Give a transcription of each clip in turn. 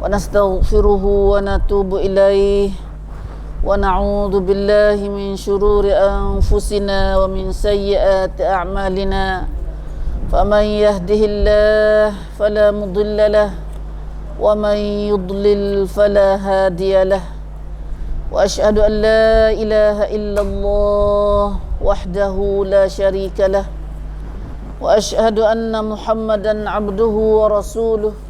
ونستغفره ونتوب إليه ونعوذ بالله من شرور أنفسنا ومن سيئات أعمالنا فمن يهده الله فلا مضل له ومن يضلل فلا هادي له وأشهد أن لا إله إلا الله وحده لا شريك له وأشهد أن محمدا عبده ورسوله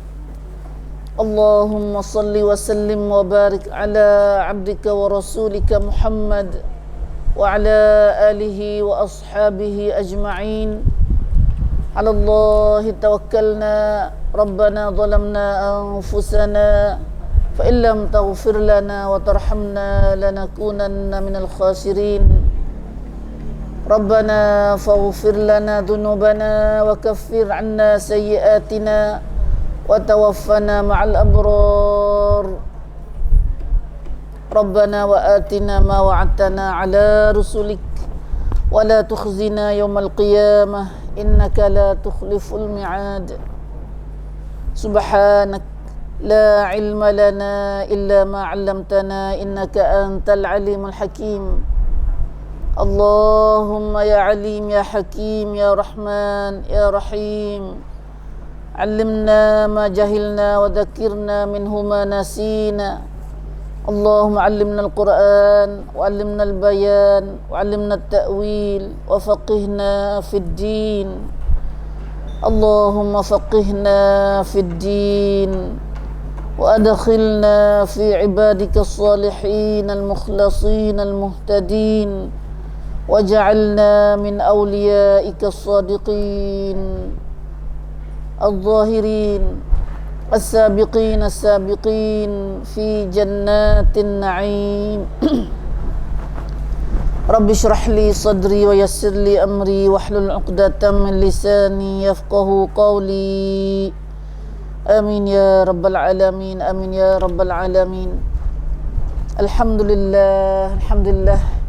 اللهم صل وسلم وبارك على عبدك ورسولك محمد وعلى آله وأصحابه أجمعين على الله توكلنا ربنا ظلمنا أنفسنا فإن لم تغفر لنا وترحمنا لنكونن من الخاسرين ربنا فاغفر لنا ذنوبنا وكفر عنا سيئاتنا وتوفنا مع الأبرار ربنا وآتنا ما وعدتنا على رسلك ولا تخزنا يوم القيامة إنك لا تخلف الميعاد سبحانك لا علم لنا إلا ما علمتنا إنك أنت العليم الحكيم اللهم يا عليم يا حكيم يا رحمن يا رحيم علمنا ما جهلنا وذكرنا منه ما نسينا اللهم علمنا القرآن وعلمنا البيان وعلمنا التأويل وفقهنا في الدين اللهم فقهنا في الدين وأدخلنا في عبادك الصالحين المخلصين المهتدين وجعلنا من أوليائك الصادقين الظاهرين السابقين في جنات النعيم رب اشرح لي صدري ويسر لي أمري واحلل عقدة من لساني يفقه قولي آمين يا رب العالمين آمين يا رب العالمين الحمد لله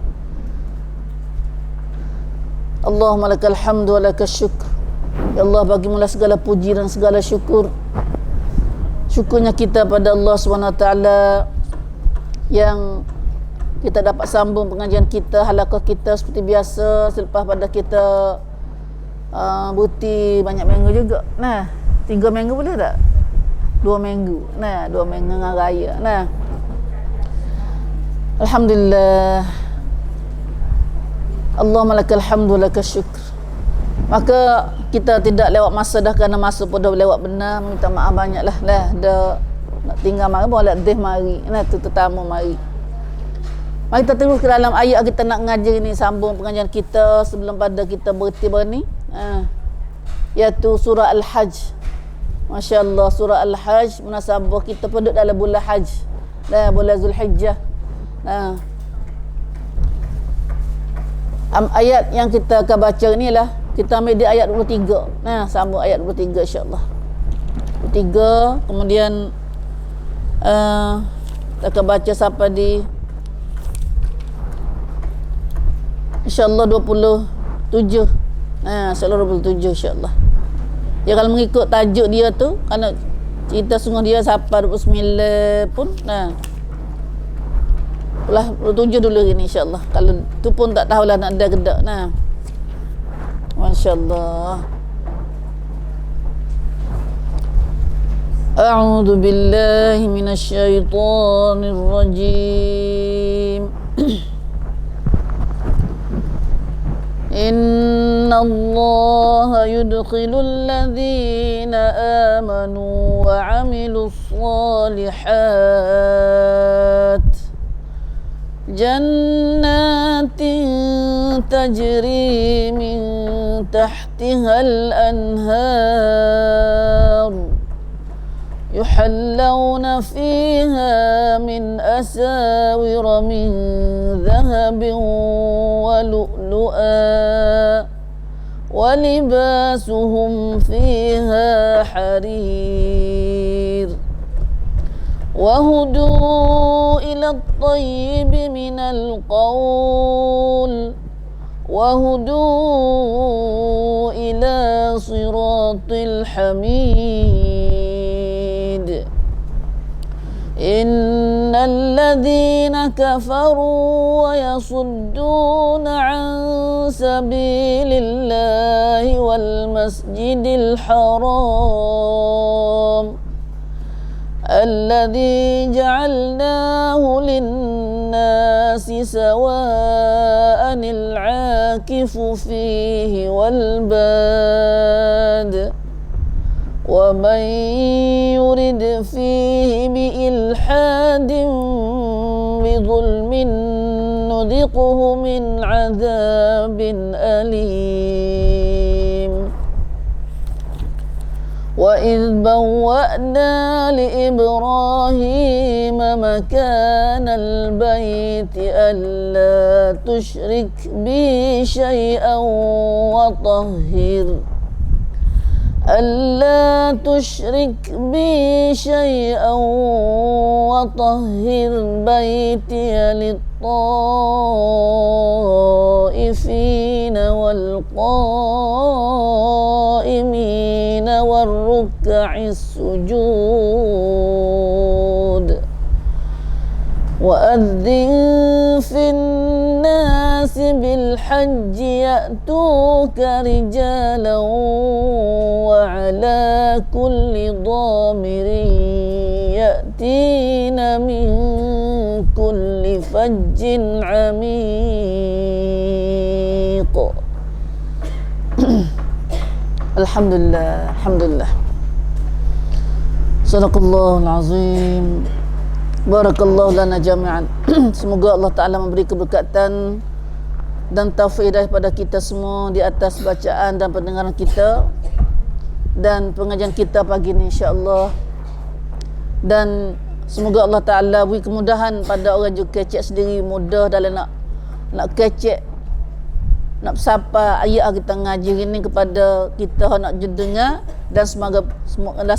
Allahumma lakal hamdu wa lakal syukr. Ya Allah, bagimulah segala puji dan segala syukur. Syukurnya kita pada Allah SWT yang kita dapat sambung pengajian kita, halaqah kita seperti biasa selepas pada kita buti banyak minggu juga. Nah, 3 minggu boleh tak? 2 minggu. Nah, 2 minggu dengan raya. Nah, Alhamdulillah. Allahumma lakal hamdu wa lakal syukr. Maka kita tidak lewat masa dah, kerana masa pun dah lewat benar. Minta maaf banyaklah lah. Dah nak tinggal mari boleh deh mari. Nah, tu tetamu mari. Mari kita terus ke dalam ayat kita nak ngaji ni, sambung pengajian kita sebelum pada kita bertiba ni. Iaitu surah Al-Hajj. Masya-Allah, surah Al-Hajj munasabah kita pun duduk dalam bulan Hajj. Dah bulan Zulhijjah. Ayat yang kita akan baca ni lah, kita ambil di ayat 23. Nah, sambung ayat 23 insya-Allah. 23, kemudian kita akan baca sampai di insya-Allah 27. Nah, insya-Allah 27 insya-Allah. Ya, kalau mengikut tajuk dia tu, kerana cerita sungguh dia sampai 29 pun, nah lah 27 dulu ini insya-Allah. Kalau tu pun tak tahulah nak ada ke tak. Nah, masya-Allah. A'udzu billahi minasy syaithanir rajim. Inna Allaha yudkhilul ladzina amanu wa 'amilus shalihat jannatin tajri min tahtihal anhar yuhallawna fiha min asawira min dhahabin wa lu'lu'a wa libasuhum fiha harir وهدوا إلى الطيب من القول وهدوا إلى صراط الحميد Innal ladzina kafaru wa yasudduna an sabilillahi wal masjidil haram alladzi ja'alnahu lin-nasi sawa'anil 'akifu fihi wal bad wa man yurid fihi bi ilhadin bi dhulmin nudhiquhu min 'adzabin alim. Wa idh bawwa'na li Ibrahim makanal baiti alla tusyrik bi syai'an wa tahhir ألا تشرك بي شيئا وطهر بيتي للطائفين والقائمين والركع السجود وأذن في الناس بالحج يأتوك رجالا وعلى كل ضامر يأتين من كل فج عميق. Alhamdulillah, alhamdulillah. Sadaqallahul azim. Barakallahu lana jami'an. Semoga Allah Ta'ala memberi keberkatan dan taufik daripada kita semua di atas bacaan dan pendengaran kita dan pengajian kita pagi ini, insya-Allah. Dan semoga Allah Ta'ala beri kemudahan pada orang juga kecek sendiri, mudah dalam nak kecek, nak bersapa ayat kita ngaji ini kepada kita nak dengar, dan semoga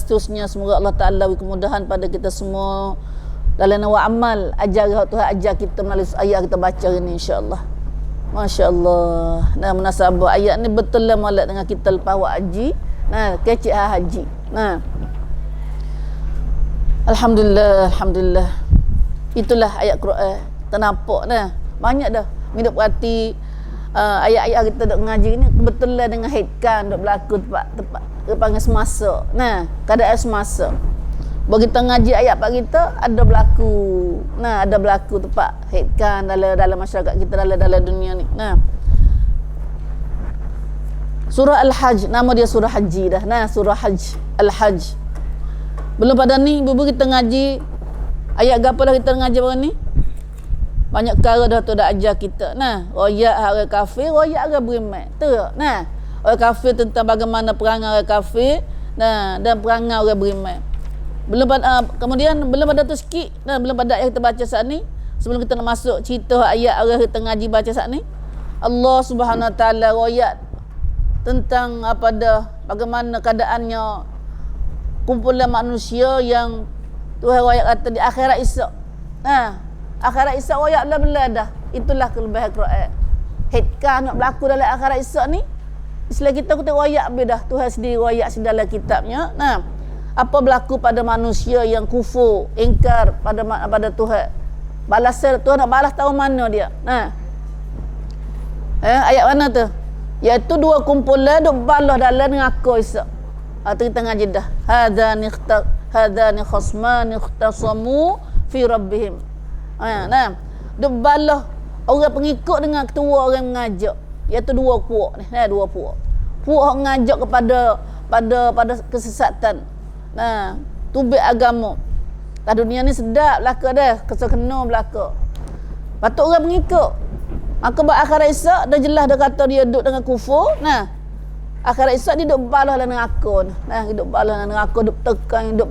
seterusnya semoga Allah Ta'ala beri kemudahan pada kita semua dalam nak amal ajar Tuhan ajar kita melalui ayat kita baca ini, insya-Allah. Masya-Allah. Nah, munasabah ayat ni betul lah molek dengan kita lepas buat haji. Nah, kecek haji. Nah. Alhamdulillah, alhamdulillah. Itulah ayat Quran. Kita nampak dah. Banyak dah. Hidup perhati ayat-ayat kita duk ngaji ni betul lah dengan hikam duk berlaku tepat panggil semasa. Nah, keadaan semasa. Bagi kita ngaji ayat pak kita ada berlaku. Nah, ada berlaku tepat hikam dalam masyarakat kita dalam dunia ni. Nah. Surah Al-Hajj, nama dia surah haji dah. Nah, surah Hajj, Al-Hajj. Belum pada ni ibu kita ngaji ayat gapo dah kita ngaji baru ni? Banyak perkara dah tu dah ajar kita. Nah, royak orang kafir, royak orang beriman. Tu. Nah, orang kafir tentang bagaimana perangai orang kafir, nah, dan perangai orang beriman. Belum pada kemudian belum ada tu sikit. Nah, belum pada ayat kita baca saat ni. Sebelum kita nak masuk cerita ayat orang kita ngaji baca saat ni. Allah Subhanahu Wa Taala royak tentang bagaimana keadaannya kumpulan manusia yang Tuhan royak kata di akhirat esok. Nah, akhirat esok royak belah-belah dah. Itulah kelebihan Quran. Hikmah nak berlaku dalam akhirat esok ni. Istilah kita royak dah. Tuhan sendiri royak dalam kitabnya. Nah, apa berlaku pada manusia yang kufur, ingkar pada Tuhan. Balasan Tuhan nak balas tahu mana dia. Nah. Ayat mana tu? Iaitu dua kumpulan duk balas dalam neraka esok. Atau kita ngaji dah. Hadzani khasmani ikhtasamu fi rabbihim. Nah. Duk balas orang pengikut dengan ketua orang mengajak. Iaitu dua puak ni. Nah, dua puak. Puak mengajak pada kesesatan. Nah, tubik agama. Kat dunia ni sedap belaka dah, kena belaka. Patut orang mengikut. Maka akhirat esok dah jelas dah kata dia duduk dengan kufur. Nah, akhirat esok dia duduk balas dalam neraka. Nah, hidup balas dalam neraka, duduk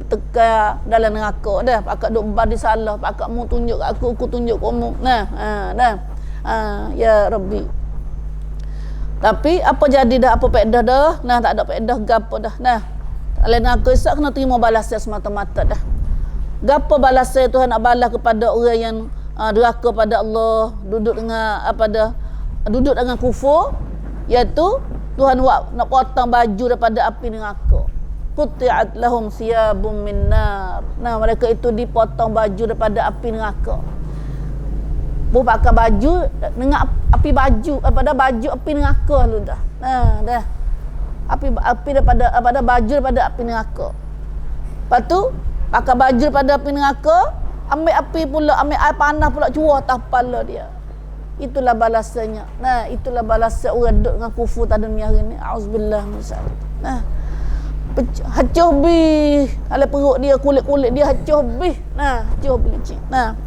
tekan dalam neraka dah. Pakak duduk badi salah, pakak mu tunjuk aku tunjuk kamu. Nah, dah. Ya Rabbi. Tapi apa jadi dah, apa faedah dah? Nah, tak ada faedah gapo dah. Nah, lain aku esok kena terima balasan semata-mata dah. Gapo balasan Tuhan nak balas kepada orang yang deraka pada Allah, duduk dengan duduk dengan kufur, iaitu Tuhan nak potong baju daripada api neraka. qutti'at lahum thiyabun min nar. Nah, mereka itu dipotong baju daripada api neraka. Bu pakai baju dengan api baju daripada baju api neraka lu dah. Nah, dah. Api daripada baju daripada api neraka. Lepas tu pakai baju daripada api neraka, ambil api pula, ambil air panas pula curah atas kepala dia. Itulah balasannya. Nah, itulah balasan orang duduk dengan kufur pada dunia hari ni. Auzubillah min zalik. Nah, hancur habis. Kalau perut dia, kulit-kulit dia hancur habis. Nah, hancur habis. Nah,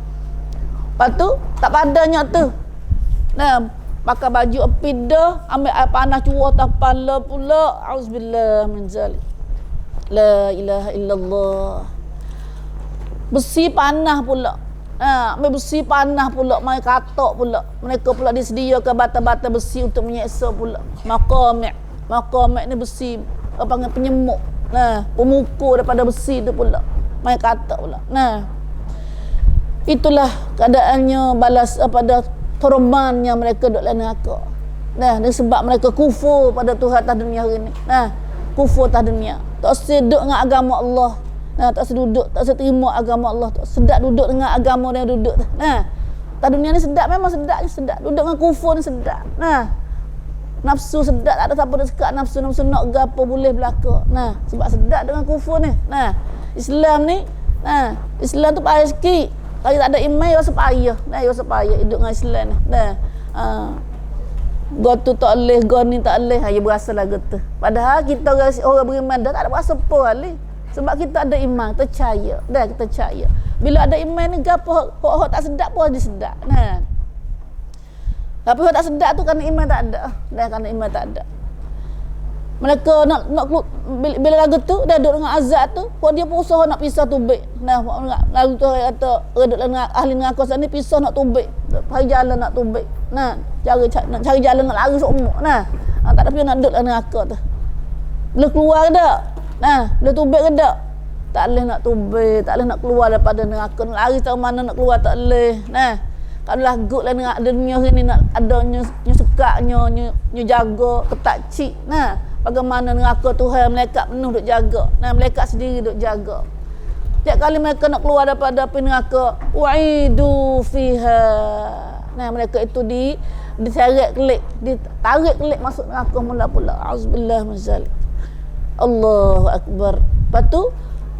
lepas tu tak padanya tu. Nah, pakai baju api dah, ambil air panas curah atas kepala pula. Auzubillah min zalik. La ilaha illallah. Besi panah pula. Ambil besi panah pula, mai katak pula. Mereka pula disediakan bata-bata besi untuk menyeksa pula. Maqami' ni besi apa panggil penyemuk. Nah, pemukul daripada besi tu pula. Mai katak pula. Nah, itulah keadaannya balas pada korbannya mereka duduk dalam neraka. Nah, ni sebab mereka kufur pada Tuhan atas dunia hari ni. Nah, kufur atas dunia. Tak seduk dengan agama Allah. Nah, tak seduduk, tak seterima agama Allah. Tak sedap duduk dengan agama dia duduk. Nah, atas dunia ni sedap, memang sedap je sedap. Duduk dengan kufur ni sedap. Nah, nafsu sedap, tak ada siapa nak sekat nafsu nak gapo boleh belaka. Nah, sebab sedap dengan kufur ni. Nah, Islam ni, nah, Islam tu payah sikit. Kalau tak ada iman rasa payah. Nah, rasa payah hidup dengan Islam ni. Nah, go tu tak leh, go ni tak leh. Ya berasa lah gitu. Padahal kita orang beriman dah tak ada berasa apa kali. Sebab kita ada iman, percaya. Dah kita percaya. Bila ada iman ni gapo hok tak sedap pun dia sedap. Nah. Tapi hok tak sedap tu kerana iman tak ada. Dah kerana iman tak ada. Mereka nak bila lagu tu dah duduk dengan azab tu, kau dia pun usaha nak pisah tubik. Nah, lagu tu kata duduk dengan ahli neraka sana pisah nak tubik. Cari jalan nak tubik. Nah, nak cari jalan nak lari semua. Nah, tak ada pihak nak duduk dalam neraka tu. Boleh keluar ke tak? Nah, boleh tubik ke tak? Tak boleh nak tubik, tak boleh nak keluar daripada neraka. Nak lari tahu mana nak keluar tak boleh. Nah, kalau lagut lah dengan dunia ni nak adanya sekaknya, jaga ketat cik. Nah, bagaimana neraka Tuhan malaikat penuh duk jaga. Nah, malaikat sendiri duk jaga. Setiap kali mereka nak keluar daripada api neraka, u'idu fiha. Nah, mereka itu diseret kelik, ditarik kelik masuk neraka mula-mula. Auzubillah min zalik. Allahu akbar. Lepas tu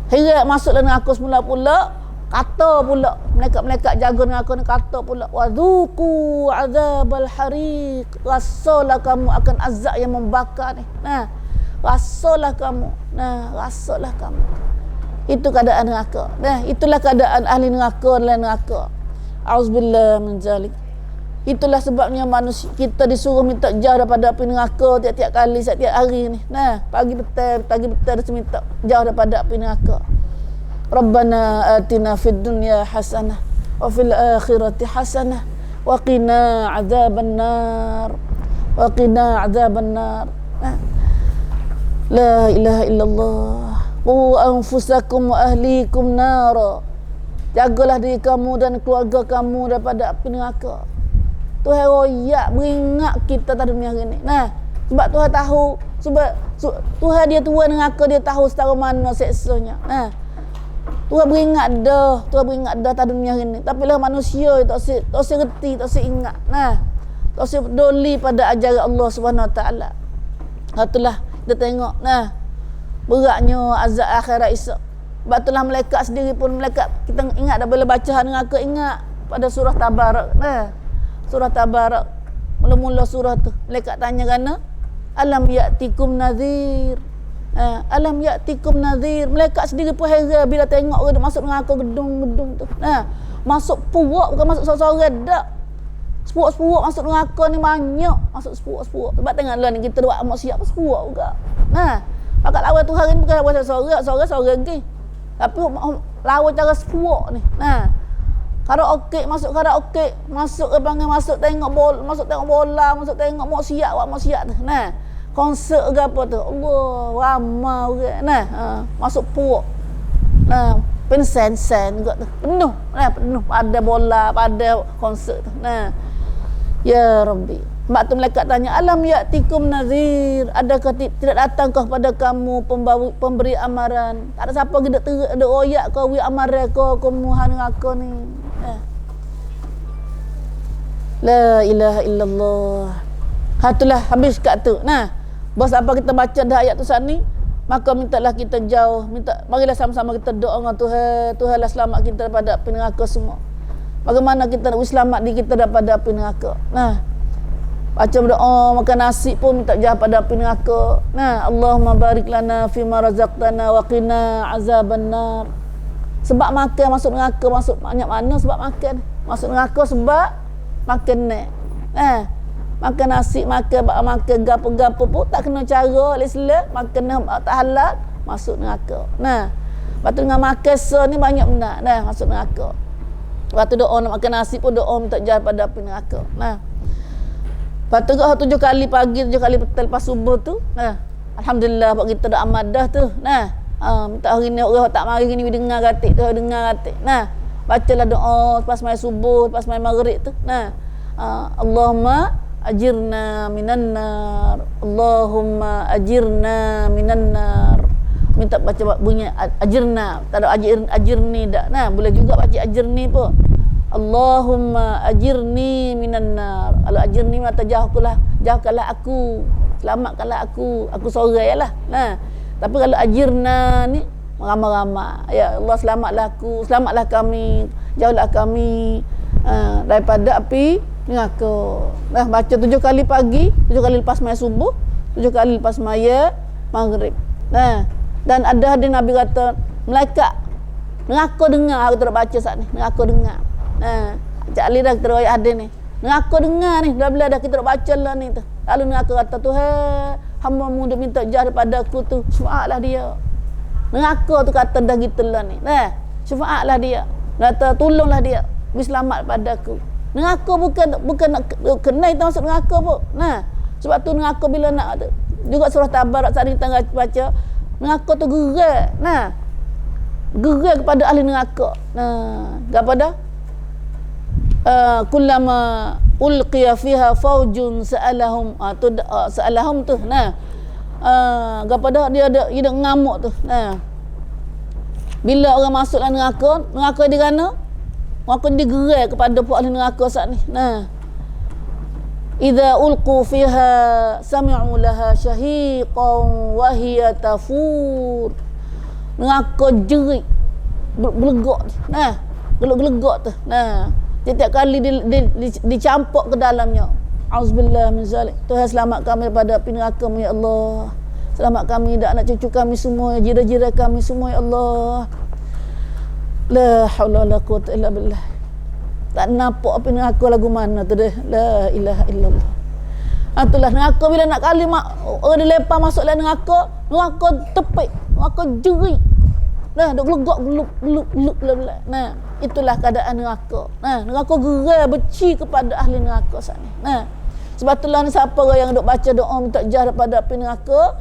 heret masuk dalam neraka semula pula, kata pula malaikat-malaikat jaga neraka ni kata pula, wadzuqu azabal hariq. Rasalah kamu akan azab yang membakar ni. Nah, rasalah kamu. Nah, rasalah kamu. Itu keadaan neraka. Nah, itulah keadaan ahli neraka dalam neraka. Auzubillah min zalik. Itulah sebabnya manusia kita disuruh minta jauh daripada api neraka tiap-tiap kali, setiap hari ni. Nah, pagi petang dia minta jauh daripada api neraka. Rabbana atina fid dunya hasanah wa fil akhirati hasanah wa qina adzaban nar. Wa qina adzaban nar. La ilaha illallah. Qu anfusakum wa ahlikum nara. Jagalah diri kamu dan keluarga kamu daripada api neraka. Tuhan royak beringat kita pada dunia hari ni. Nah, sebab Tuhan tahu, sebab Tuhan dia Tuhan neraka, dia tahu setara mana seksanya. Nah, Tuhan beringat dah pada dunia hari ni. Tapi lah manusia tak serti, tak ingat. Nah, tak peduli pada ajaran Allah Subhanahu Wa Taala. Itulah kita tengok. Nah, beratnya azab akhirat esok. Sebab itulah malaikat sendiri pun malaikat kita ingat dah bila baca neraka, ingat pada surah Tabarak. Nah, surah Tabarak, mula-mula surah tu malaikat tanya kerana alam ya'tikum nadhir. Alam ya'tikum nadhir. Malaikat sendiri pun heran bila tengok orang masuk neraka gedung-gedung tu. Masuk puak, bukan masuk seorang-seorang dak. Sepuak-sepuak masuk neraka ni banyak. Masuk sepuak-sepuak. Sebab tengoklah ni kita buat amat siap sepuak juga. Pakat lawan Tuhan ni bukan lawan seorang-seorang lagi. Tapi lawan cara sepuak ni. Karaoke, masuk karaoke, masuk ke panggil masuk tengok bola, masuk tengok maksiat, buat maksiat tu. Konsert ke apa tu. Allah, ramai orang. Masuk puak. Pensen-sen juga tu. Penuh, penuh pada bola, pada konsert tu. Ya Rabbi. Sebab tu malaikat tanya, alam ya'tikum nazir, adakah tidak datangkah pada kamu pemberi amaran? Tak ada siapa kita ada royak kau wi amaran kau muhan neraka ni. La ilaha illallah. Hatulah habis kat tu. Nah, bos apa kita baca dah ayat tu saat ni, maka mintalah kita jauh, marilah sama-sama kita doa dengan Tuhan. Tuhanlah selamat kita daripada api neraka semua. Bagaimana kita nak selamat diri kita daripada api neraka? Nah, baca berdoa, makan nasi pun minta jauh pada api neraka. Nah, Allahumma barik lana fima razaqtana wa qina azabannar. Sebab makan masuk neraka, masuk banyak mana sebab makan. Masuk neraka sebab makan ni. Makan nasi, makan gapo-gapo pun tak kena cara Islam, makan tak halal, masuk neraka. Nah, lepas tu dengan makan ni banyak benar. Nah, masuk neraka. Lepas tu doa nak makan nasi pun doa minta jauh pada api neraka. Nah, lepas tu 7 kali pagi, 7 kali petang lepas subuh tu, alhamdulillah buat kita dah amat dah tu. Minta hari ni orang tak mari ni dengar katik tu, dengar katik. Bacalah doa lepas mai subuh, lepas mai maghrib tu. Allahumma ajirna minan nar. Allahumma ajirna minan nar. Minta baca bunyi ajirna, tak ada ajirni dak. Boleh juga baca ajirni pun. Allahumma ajirni minan nar. Kalau ajirni mata jauhkanlah aku, selamatkanlah aku seorang lah. Tapi kalau ajirna ni ramai-ramai, ya Allah selamatlah aku, selamatlah kami, jauhlah kami daripada api neraka. Baca 7 kali pagi, 7 kali lepas maya subuh, 7 kali lepas maya maghrib. Dan ada hadis Nabi kata, malaikat neraka dengar kita nak baca saat ni, neraka dengar. Cak Ali dah kita riwayat hadis ni. Neraka dengar ni, bila dah kita nak baca lah ni tu. Lalu neraka kata, Tuhan, hamba-Mu dia minta jah daripada aku tu, syafaatlah dia. Neraka tu kata dah gitu lah ni. Syafaatlah dia. Kata tolonglah dia, beri selamat pada aku. Neraka bukan nak kena kita masuk neraka pun. Sebab tu neraka bila nak tu, juga surah Tabarak saat ni kita baca, neraka tu gerak. Gerak kepada ahli neraka. Kepada kullama ulqiya fiha faujun sa'alahum sa'alahum tu. Kepada dia ada ngamuk tu. Bila orang masuklah neraka di mana? Maka digerai kepada puak ahli neraka saat ni. Idza ulqu fiha sami'u laha syahiqan wa hiya tafur. Neraka jerit, belegak. Gelegak tu. Setiap kali dicampur ke dalamnya. Auzubillah min zalik. Tuhan selamat kami daripada api neraka, ya Allah. Selamat kami dan anak cucu kami semua, jira-jira kami semua, ya Allah. La haula wala quwwata illa billah. Tak nampak api neraka lagu mana tu dah. La ilaha illallah. Itulah neraka bila nak kali orang dilepar masuk dalam neraka tepik, neraka jerit. Duk gelegak geluk. Itulah keadaan neraka. Neraka gerai benci kepada ahli neraka saat ni. Sebab itulah ni siapa orang yang duk baca doa minta jah daripada api neraka,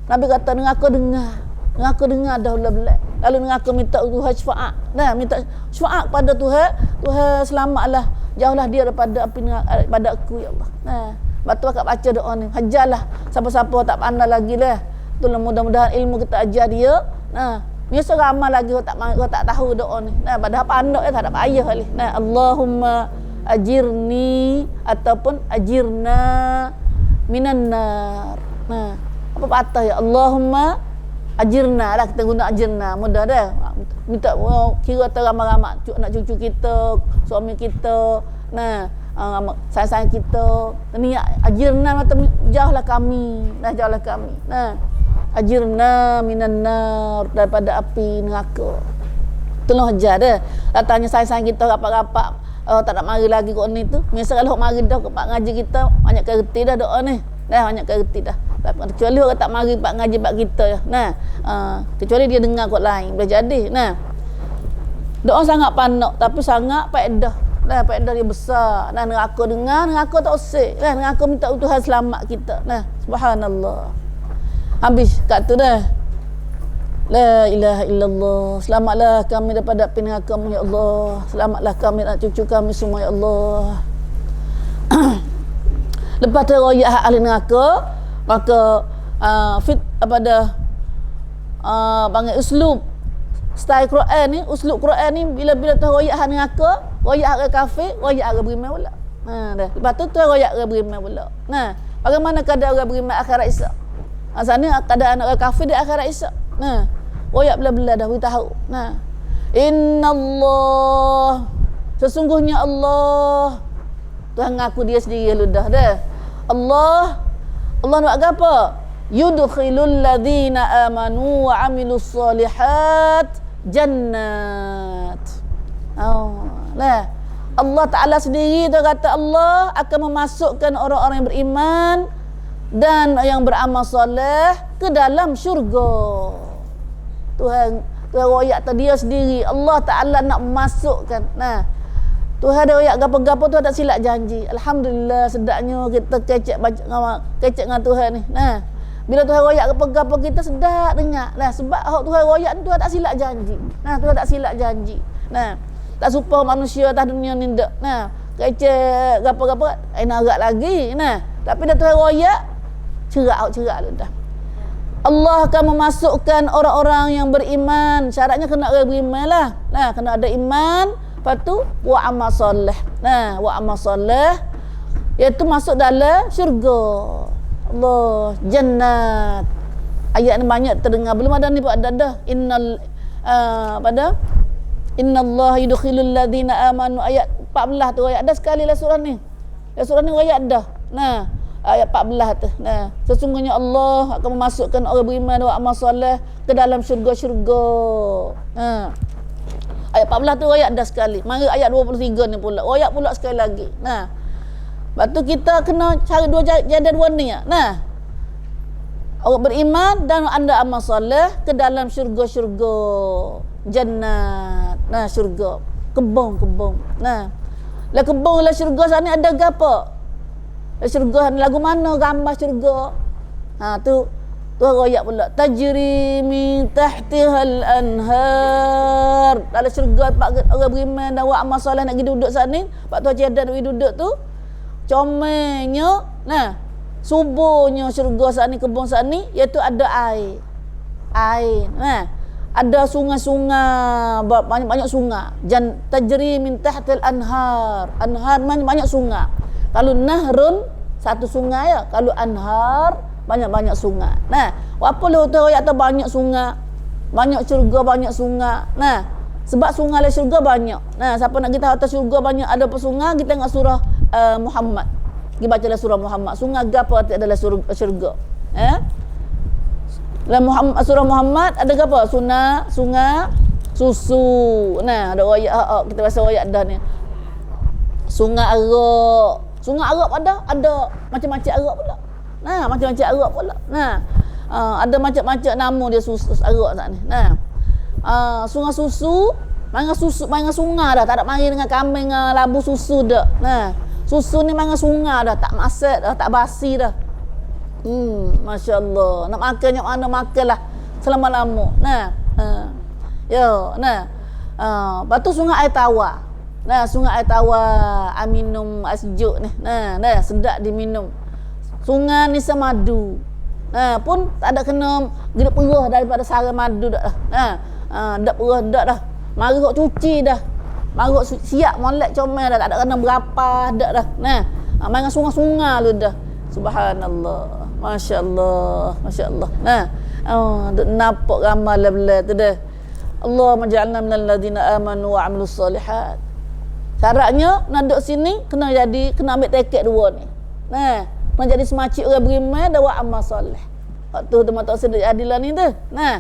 Nabi kata neraka dengar dah belah. Lalu neraka minta Tuhan syafaat. Minta syafaat pada Tuhan selamatlah, jauhlah dia daripada api neraka, daripada aku, ya Allah. Sebab tu akak baca doa ni, hajarlah siapa-siapa tak pandai lagi lah. Itulah mudah-mudahan ilmu kita ajar dia. Biasa ramai lagi orang tak tahu doa ni. Padahal pandai tak ada payah kali. Allahumma ajirni ataupun ajirna minan nar. Apa patah ya? Allahumma ajirna lah, kita guna ajirna, mudah dah. Minta kira ramai-ramai anak cucu kita, suami kita, sayang-sayang kita. Ni ajirna macam jauhlah kami, jauhlah kami. Ajirna minan nar, daripada api neraka. Tolong ajar dah. Tanya sayang-sayang kita rapat-rapat, tak nak mari lagi kau ni tu. Misal kalau mari dah ke pak ngaji kita, banyak kerti dah doa ni. Banyak kerti dah. Kecuali orang tak mari pak ngaji pak kita. Kecuali dia dengar kot lain, boleh jadi. Doa sangat panak tapi sangat faedah. Faedah dia besar. Neraka dengar, neraka tak usik. Neraka minta Tuhan selamat kita. Subhanallah. Habis kat tu dah. La ilaha illallah. Selamatlah kami daripada api neraka, ya Allah. Selamatlah kami dan cucu kami semua, ya Allah. Lepas tu royak hak ahli neraka, maka fit apa dah panggil uslub style Quran ni, uslub Quran ni bila tu royak hak neraka, royak hak kafir, royak hak beriman pula. Dah. Lepas tu royak hak beriman pula. Nah, bagaimana keadaan orang beriman akhirat esok? Sana keadaan orang kafir di akhirat esok. Nah, royak bela-bela dah beritahu. Nah, innallah, sesungguhnya Allah, Tuhan ngaku dia sendiri lu dah. Allah nak apa? Yudkhilul ladzina amanu wa amilus solihat jannat. Lah. Allah Ta'ala sendiri tu kata Allah akan memasukkan orang-orang yang beriman dan yang beramal soleh ke dalam syurga. Tuhan royak tu dia sendiri. Allah Ta'ala nak masukkan. Nah, Tuhan ada royak gapo-gapo tu tak silap janji. Alhamdulillah sedapnya kita kecek dengan Tuhan ni. Nah, bila Tuhan royak gapo-gapo kita sedap dengar. Nah, sebab hak Tuhan royak ni Tuhan tak silap janji. Nah, Tuhan tak silap janji. Nah, tak suka manusia atas dunia ni ndak. Nah, kecek gapo-gapo nak agak lagi. Nah, tapi dah Tuhan royak cerak lu dah. Allah akan memasukkan orang-orang yang beriman. Syaratnya kena orang beriman lah. Nah, kena ada iman. Lepas tu wa amal soleh. Nah, wa amal soleh iaitu masuk dalam syurga. Allah, jannat. Ayat ni banyak terdengar. Belum ada ni ada dah. Innallaha yudkhilul ladzina amanu, ayat 14 tu ayat dah sekali lah surah ni. Surah ni ayat dah. Nah, ayat 14 tu. Nah, sesungguhnya Allah akan memasukkan orang beriman dan amal soleh ke dalam syurga-syurga. Ayat 14 tu ayat dah sekali. Mari ayat 23 ni pula. Ayat pula sekali lagi. Nah, lepas tu kita kena cari dua jadah dua ni. Nah, orang beriman dan anda amal soleh ke dalam syurga-syurga jannat. Nah, syurga, kebun. Nah, lah kebun lah syurga sana ada gapo? Syurga lagu mana gambar syurga? Tu royak pula. Tajri min tahtihal anhar. Dalam syurga orang beriman dan amal soleh nak pergi duduk sana. Pak tu Haji Adan duduk tu. Comelnya, nah, subuhnya syurga sana, kebun sana iaitu ada air. Nah, ada sungai-sungai, banyak sungai. Tajri min tahtil anhar. Anhar banyak sungai. Kalau nahrun satu sungai ya, kalau anhar banyak sungai. Nah, apa lu tu ayat tu banyak sungai. Banyak syurga, banyak sungai. Nah, sebab sungai le syurga banyak. Nah, siapa nak kita atas syurga banyak ada apa sungai, kita tengok surah Muhammad. Kita bacalah surah Muhammad. Sungai gapo adalah syurga. Surah Muhammad ada apa? Sungai susu. Nah, ada ayat kita baca ayat dah ni. Sungai Arab ada macam-macam Arab pula. Nah, macam-macam Arab pula. Nah, ada macam-macam nama dia susu Arab tak ni. Nah, sungai susu, manga sungai dah, tak ada mari dengan kambing dengan labu susu dah. Nah, susu ni manga sungai dah, tak masak dah, tak basi dah. Masya-Allah. Nak makan yang mana makanlah selama-lama. Nah, lepas tu sungai air tawar. Nah, sungai air tawar, minum air sejuk ni. Nah, sedap diminum. Sungai ni semadu. Nah, pun tak ada kena gedek perah daripada sara madu dah. Dak perah dak dah. Mari hok cuci dah. Mari hok siap molek comel dah, tak ada kena berapa dak dah. Nah, main sungai-sungai lu dah. Subhanallah. Masya-Allah. Nah, duk nampak ramai bela tu dah. Allah maj'alna minal ladzina amanu wa 'amilus solihat. Syaratnya nak duduk sini kena ambil tiket dua ni. Nah, kena jadi semacam orang beriman dan buat amal soleh. Waktu teman tak sedar adilan ni tu. Nah,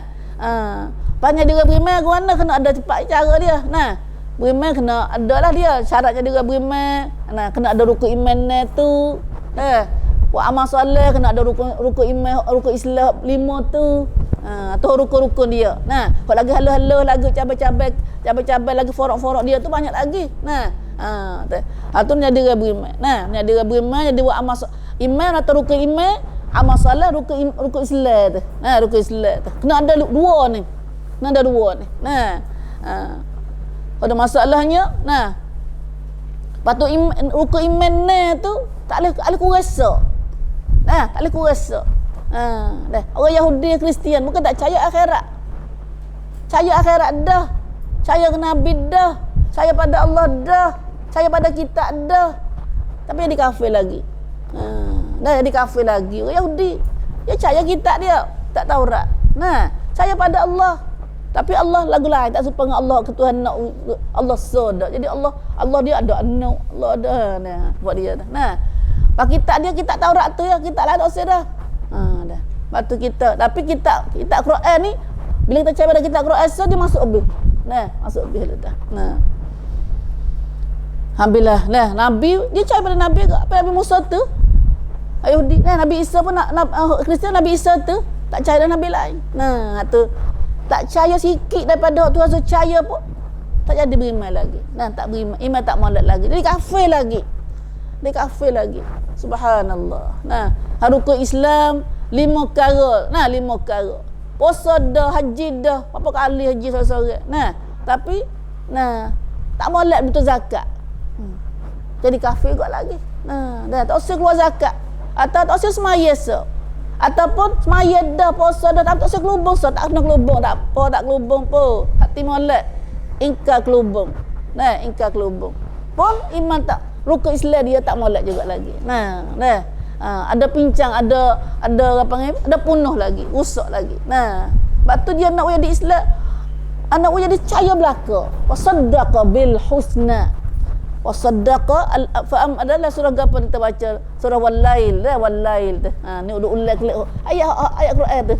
panjang dia beriman ke mana kena ada cepat cara dia. Nah, beriman kena ada lah dia syaratnya dia beriman. Nah, kena ada rukun iman tu. Buat amal soleh kena ada rukun iman, rukun Islam 5 tu. Tu rukun-rukun dia. Nah, kalau lagi halu-halu lagi cabai-cabai lagi forok-forok dia tu banyak lagi. Nah, tu ni dia beriman. Nah, ni dia beriman jadi buat amal iman atau rukun iman, amal soleh rukun Islam tu. Nah, rukun Islam tu. Kena ada dua ni. Nah, ada masalahnya. Nah, patut rukun iman ni tu Tak boleh kurasa. Tak boleh kurasa. Dah. Orang Yahudi, Kristian bukan tak percaya akhirat. Percaya akhirat dah. Percaya ke Nabi dah. Percaya pada Allah dah. Percaya pada kitab dah. Tapi jadi kafir lagi. Dah jadi kafir lagi. Orang Yahudi dia percaya kitab dia, tak Taurat. Percaya pada Allah. Tapi Allah lagu lain, tak serupa dengan Allah ketuhan nak Allah sodak. Jadi Allah dia ada anak, Allah ada buat dia dah. Pak kitab dia kitab Taurat tu ya, kitab lain tak usah dah. Dah. Batu kita, tapi kitab Quran ni bila kita percaya pada kitab Quran so dia masuk habis. Masuk habis dah. Alhamdulillah. Nabi dia percaya pada Nabi ke? Apa Nabi Musa tu? Yahudi. Nabi Isa pun Kristian Nabi Isa tu tak percaya pada Nabi lain. Tu tak percaya sikit daripada Tuhan percaya pun tak jadi beriman lagi. Tak beriman, iman tak molek lagi. Jadi kafir lagi. Subhanallah. Rukun Islam 5 perkara. 5 perkara. Puasa dah, haji dah, berapa kali haji seorang-seorang. Tapi tak molek betul zakat. Jadi kafir juga lagi. Dah tak usah keluar zakat. Atau tak usah semaya esok. Ataupun semaya dah, puasa dah, tak usah kelubung so, tak kena kelubung, tak apa, tak kelubung pun. Hati molek. Ingkar kelubung. Ingkar kelubung. Pun iman tak, rukun Islam dia tak molek juga lagi. Ada pincang, ada apa ni? Ada punuh lagi, rusak lagi. Sebab tu dia nak jadi Islam. Anak jadi cahaya belaka. Wasaddaqa bil husna. Wasaddaqa al-fa'am adalah surah apa kita baca? Surah Wal-Lail tu. Ni udah ulang klik ayat Quran tu.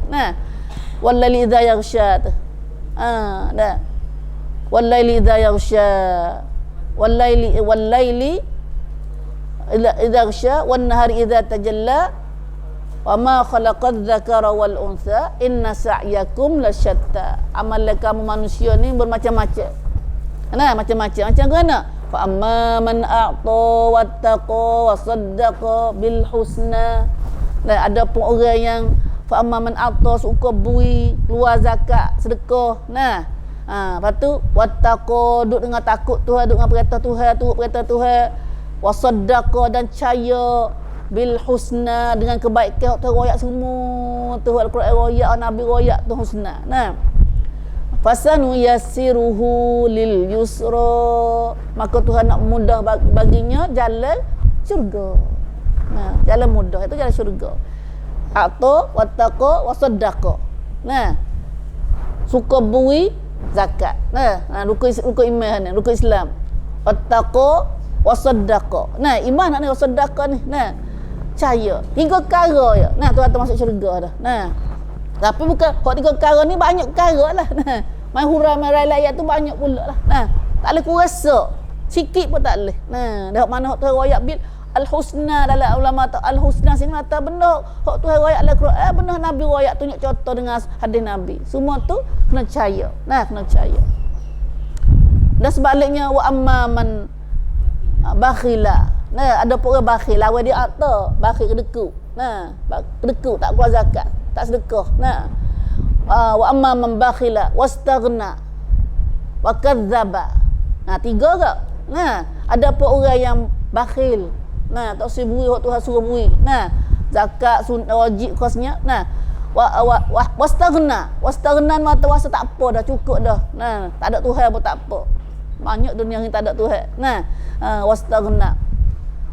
Wal-laili idza yaghsha tu. Dah. Wal-laili idza yaghsha. Wal-laili idza yaghsha wan-nahari idza tajalla. Wa ma khalaqadz dzakara wal untha inna sa'yakum lasyatta. Amal kamu manusia ni bermacam-macam. Macam-macam. Macam mana? Fa amma man a'ta wattaqa wa saddaqa bil husna. Ada pun orang yang fa amma man a'ta suka bui, keluar zakat, sedekah. Lepas tu wattaqa duduk dengan takut Tuhan, duduk dengan perintah Tuhan, turut perintah Tuhan. Wa saddaqa dan percaya bil husna dengan kebaikan tu royak semua. Tu Al-Quran royak, Nabi royak tu husna. Fasanu yassiruhu lil yusra. Maka Tuhan nak mudah baginya jalan syurga. Jalan mudah itu jalan syurga. A'ta wattaqa wasaddaqa. Suka bui zakat. Rukun iman ni, rukun Islam. Wattaqa wasaddaqa. Iman ni wasaddaqa ni. Percaya. 3 perkara je. Tuhan masuk syurga dah. Tapi bukan hak 3 perkara ni banyak perkara lah. Mai hurai mai rakyat tu banyak pula lah. Tak boleh kurasa. Sikit pun tak boleh. Dah mana hak tu riwayat bil al-husna dalam ulama tu al-husna sini kata benda hak tu riwayat al-Quran, benda Nabi riwayat tunjuk contoh dengan hadis Nabi. Semua tu kena percaya. Kena percaya. Dan sebaliknya wa amma man bakhila. Ada pun orang bakhil, lawan dia harta, bakhil kedeku. Kedeku tak keluar zakat, tak sedekah. Wa amma man bakhila wastaghna wa kadzdzaba. 3 ke? Ada pun orang yang bakhil. Tak usah bui hak Tuhan suruh bui. Zakat sunat wajib khasnya. Wastaghna. Wastaghna mata wasa tak apa dah, cukup dah. Tak ada Tuhan pun tak apa. Banyak dunia ni tak ada Tuhan. Wastaghna.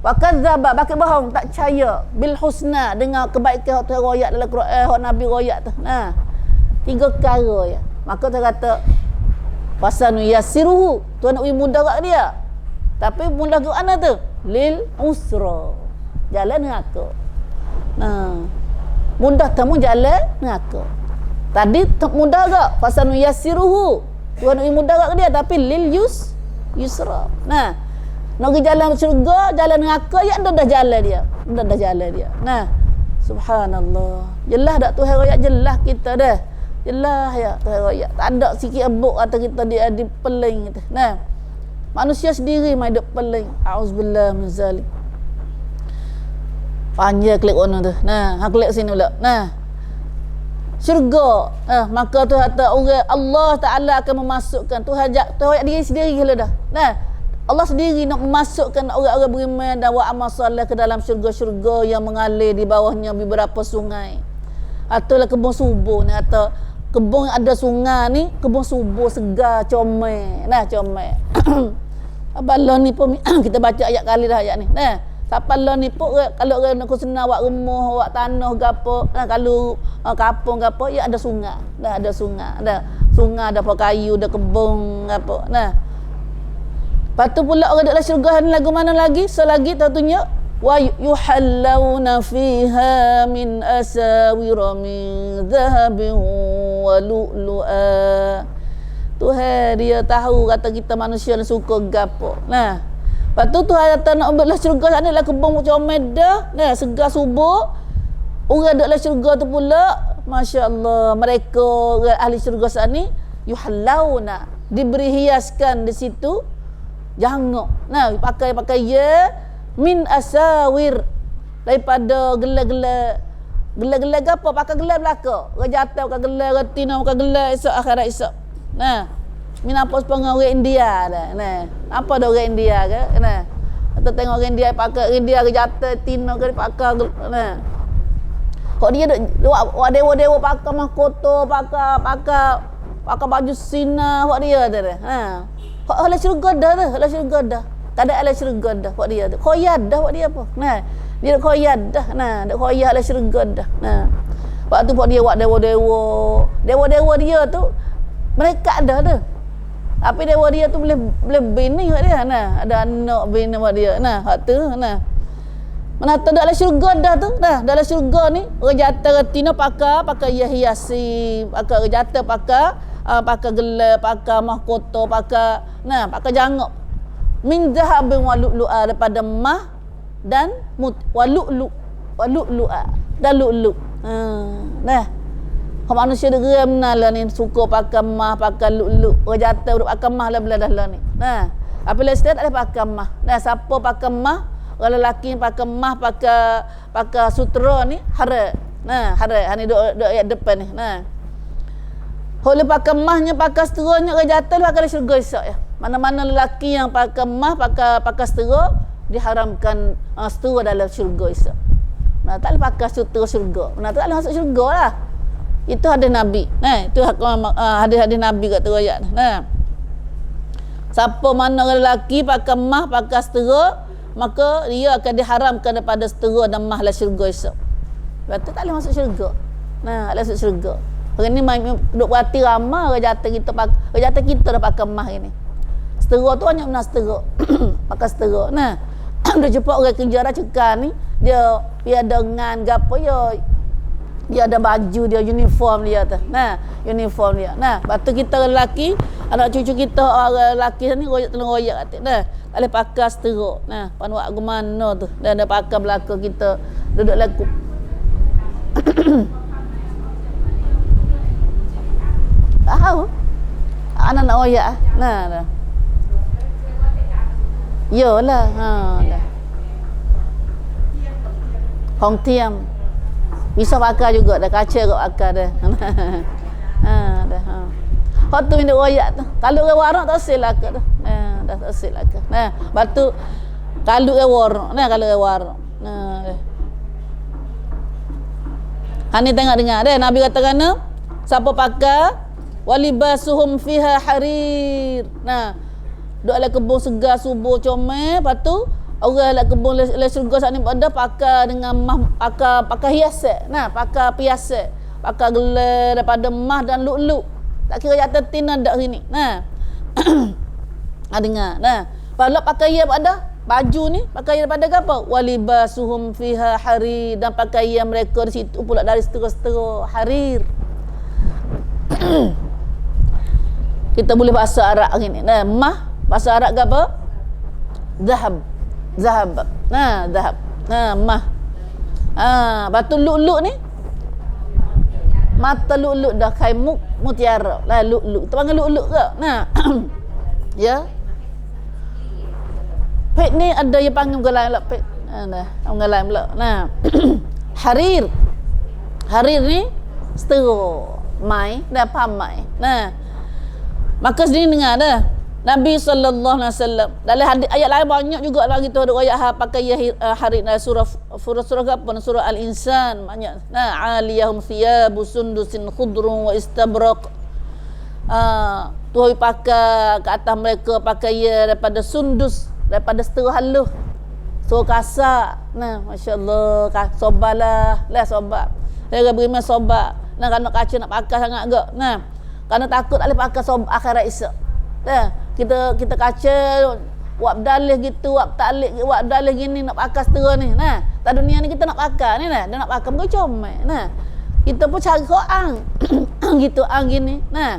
Wa kadzdzaba, bakal bohong, tak percaya bil husna dengan kebaikan hak Tuhan royak dalam Quran, hak Nabi royak tu. 3 perkara ya. Maka dia kata fasanu yassiruhu, Tuhan nak bagi mudah kat dia. Tapi mudah ke mana tu? Lil usra. Jalan neraka. Mudah temu jalan neraka. Tadi mudah tak? Fasanu yassiruhu. Tuhan nak bagi mudah kat dia, tapi lil yusra. Nak pergi jalan syurga, jalan neraka, ya dah jalan dia. Dah jalan dia. Subhanallah. Jelas tak Tuhan royak, jelas kita dah. Jelas ya Tuhan royak. Tak ada sikit abuk kata kita dia di peling kita. Manusia sendiri mai duk peling. Auzubillah min zalik. Panjang klik ono tu. Hang klik sini pula. Syurga. Maka tu kata orang Allah Taala akan memasukkan Tuhan royak diri sendiri lah dah. Allah sendiri nak memasukkan orang-orang beriman dan wa amal soleh ke dalam syurga-syurga yang mengalir di bawahnya beberapa sungai. Atulah kebun subur ni, atau kebun ada sungai ni, kebun subur segar, comel. Nah, comel. Abang ni pun kita baca ayat kali dah ayat ni. Nah, siapa lah ni pun kalau orang nak senang buat rumah, buat tanah gapo, nah kalau kampung gapo ya ada sungai. Dah ada sungai. Ada sungai, ada pohon kayu, ada kebun gapo. Nah, lepas tu pula orang dalam syurga ni lagu mana lagi? Selagi tentunya wa yuhallawna fiha min asawira min dhahabin wa lu'lu'a. Tuhan dia tahu kata kita manusia ni suka gapo. Nah, lepas tu Tuhan kata nak ambil lah syurga sana lah kebun comel dah. Nah, segar subur. Orang dalam syurga tu pula, masya-Allah, mereka ahli syurga sana yuhallawna, diberi hiaskan di situ. Jangan. Nah, pakai ya min asawir, daripada gelar-gelar apa? Pakai gelar belaka. Rajata pakai gelar, retina pakai gelar, esok akhirat esok. Nah, min apa sepengah orang India dah. Nah, apa dah orang India ke? Nah, kita tengok orang India pakai India rajata retina ke pakai. Nah, kok dia buat dewa-dewa pakai mahkota, pakai baju sina, buat dia dah. Ha. Hak ala syurga dah. Tak ada ala syurga dah buat dia tu. Khoyat dah buat dia apa? Nah, dia khoyat dah. Nah, dak khoyat ala syurga dah. Nah. Waktu buat dia buat dewa-dewa dia tu mereka ada tu. Tapi dewa dia tu boleh bini buat dia. Nah, ada anak bini buat dia. Nah, hak tu nah. Mana tak ada ala syurga dah tu. Nah, dalam syurga ni rejata retina pakai hiasi, pakai rejata pakai gelar, pakai mahkota, pakai jangok. Min dhahabin wa lu'lu'a, daripada mah dan wa lu'lu'a dan lu'lu'. Nah. Kalau manusia dia geram lah ni suka pakai mah, pakai lu'lu'. Orang jatuh duk pakai mah lah belah dah ni. Nah, apabila setiap tak boleh pakai mah. Nah, siapa pakai mah, orang lelaki pakai mah, pakai sutra ni haram. Nah, haram. Hani duk ayat depan ni. Nah. Kalau pakai mahnya, pakai seteranya, orang jatuh pakai syurga esok ya. Mana-mana lelaki yang pakai mah, pakai setera, diharamkan setera dalam syurga esok. Nah, tak boleh pakai setera syurga. Nah, tak boleh masuk syurga lah. Itu hadis Nabi. Nah, itu hadis-hadis Nabi kat tu ayat. Nah. Siapa mana orang lelaki pakai mah, pakai setera, maka dia akan diharamkan daripada setera dan mah dalam syurga esok. Lepas tu tak boleh masuk syurga. Nah, tak boleh masuk syurga. Orang ni duk berhati ramai orang jatuh kita dah pakai mah ni. Setera tu hanya benar setera. Pakai setera. Nah, dia jumpa orang kerja dah cekal ni, dia ada ngan gapo dia ada baju dia, uniform dia tu. Nah, uniform dia. Nah, batu kita lelaki, anak cucu kita orang lelaki ni royak atik. Nah, tak boleh pakai setera. Nah, panuak ke mana tu? Dan ada pakai belakang kita duduk laku. Tahu? Anak nak royak. Nah, dah. Yolah, dah. Hong tiam. Bisa pakai juga dah, kaca kat pakai dah. Dah. Hak tu minta royak tu. Kalau orang warak tak silaka tu. Dah tak silaka. Nah, batu kalau orang warak. Nah, kalau orang warak. Dah. Hani tengok dengar dah Nabi katakan siapa pakai walibasuhum fiha harir. Nah, duk ala kebun segar subur comel, lepas tu orang ala kebun la syurga sat ni pada pakai dengan mah, pakai hiasan. Nah, pakai piasan, pakai gelar daripada mah dan lu'lu'. Tak kira jatuh tina dak sini. Nah. Dengar. Nah, kalau pakai ya pada baju ni, pakai daripada apa? Walibasuhum fiha harir, dan pakaian mereka di situ pula dari setera-setera harir. Kita boleh bahasa Arab gini. Nah, mah bahasa Arab ke apa? Zahab. Nah, zahab. Nah, mah. Batu lu'lu' ni mata lu'lu' dah kain mutiara. Lah lu'lu'. Kita panggil lu'lu' ke? Nah. Ya. Pek ni ada yang panggil gelai pula pek. Nah, gelai pula. Nah. Harir. Harir ni setera mai dan pamai. Nah. Maka sini dengar dah. Nabi sallallahu alaihi wasallam dalam hadis ayat lain banyak juga lagi tu ada ayat pakai hari surah apa surah al-insan banyak. Nah, aliyahum thiyabu sundusin khudrun wa istabraq. Tuhan pakai ke atas mereka pakaian daripada sundus, daripada setera halus. So kasar. Nah, masya-Allah, sobalah, sobat. Saya beriman sobat. Nah, kalau kaca nak pakai sangat agak. Nah, kerana takut tak boleh pakai sobat akhirat esok. Nah, kita kaca buat dalih gitu, buat dalih gini nak pakai setera ni. Nah, tak dunia ni kita nak pakai ni nah, dia nak pakai bukan comel. Nah, kita pun cari Quran. Gitu gini. Nah,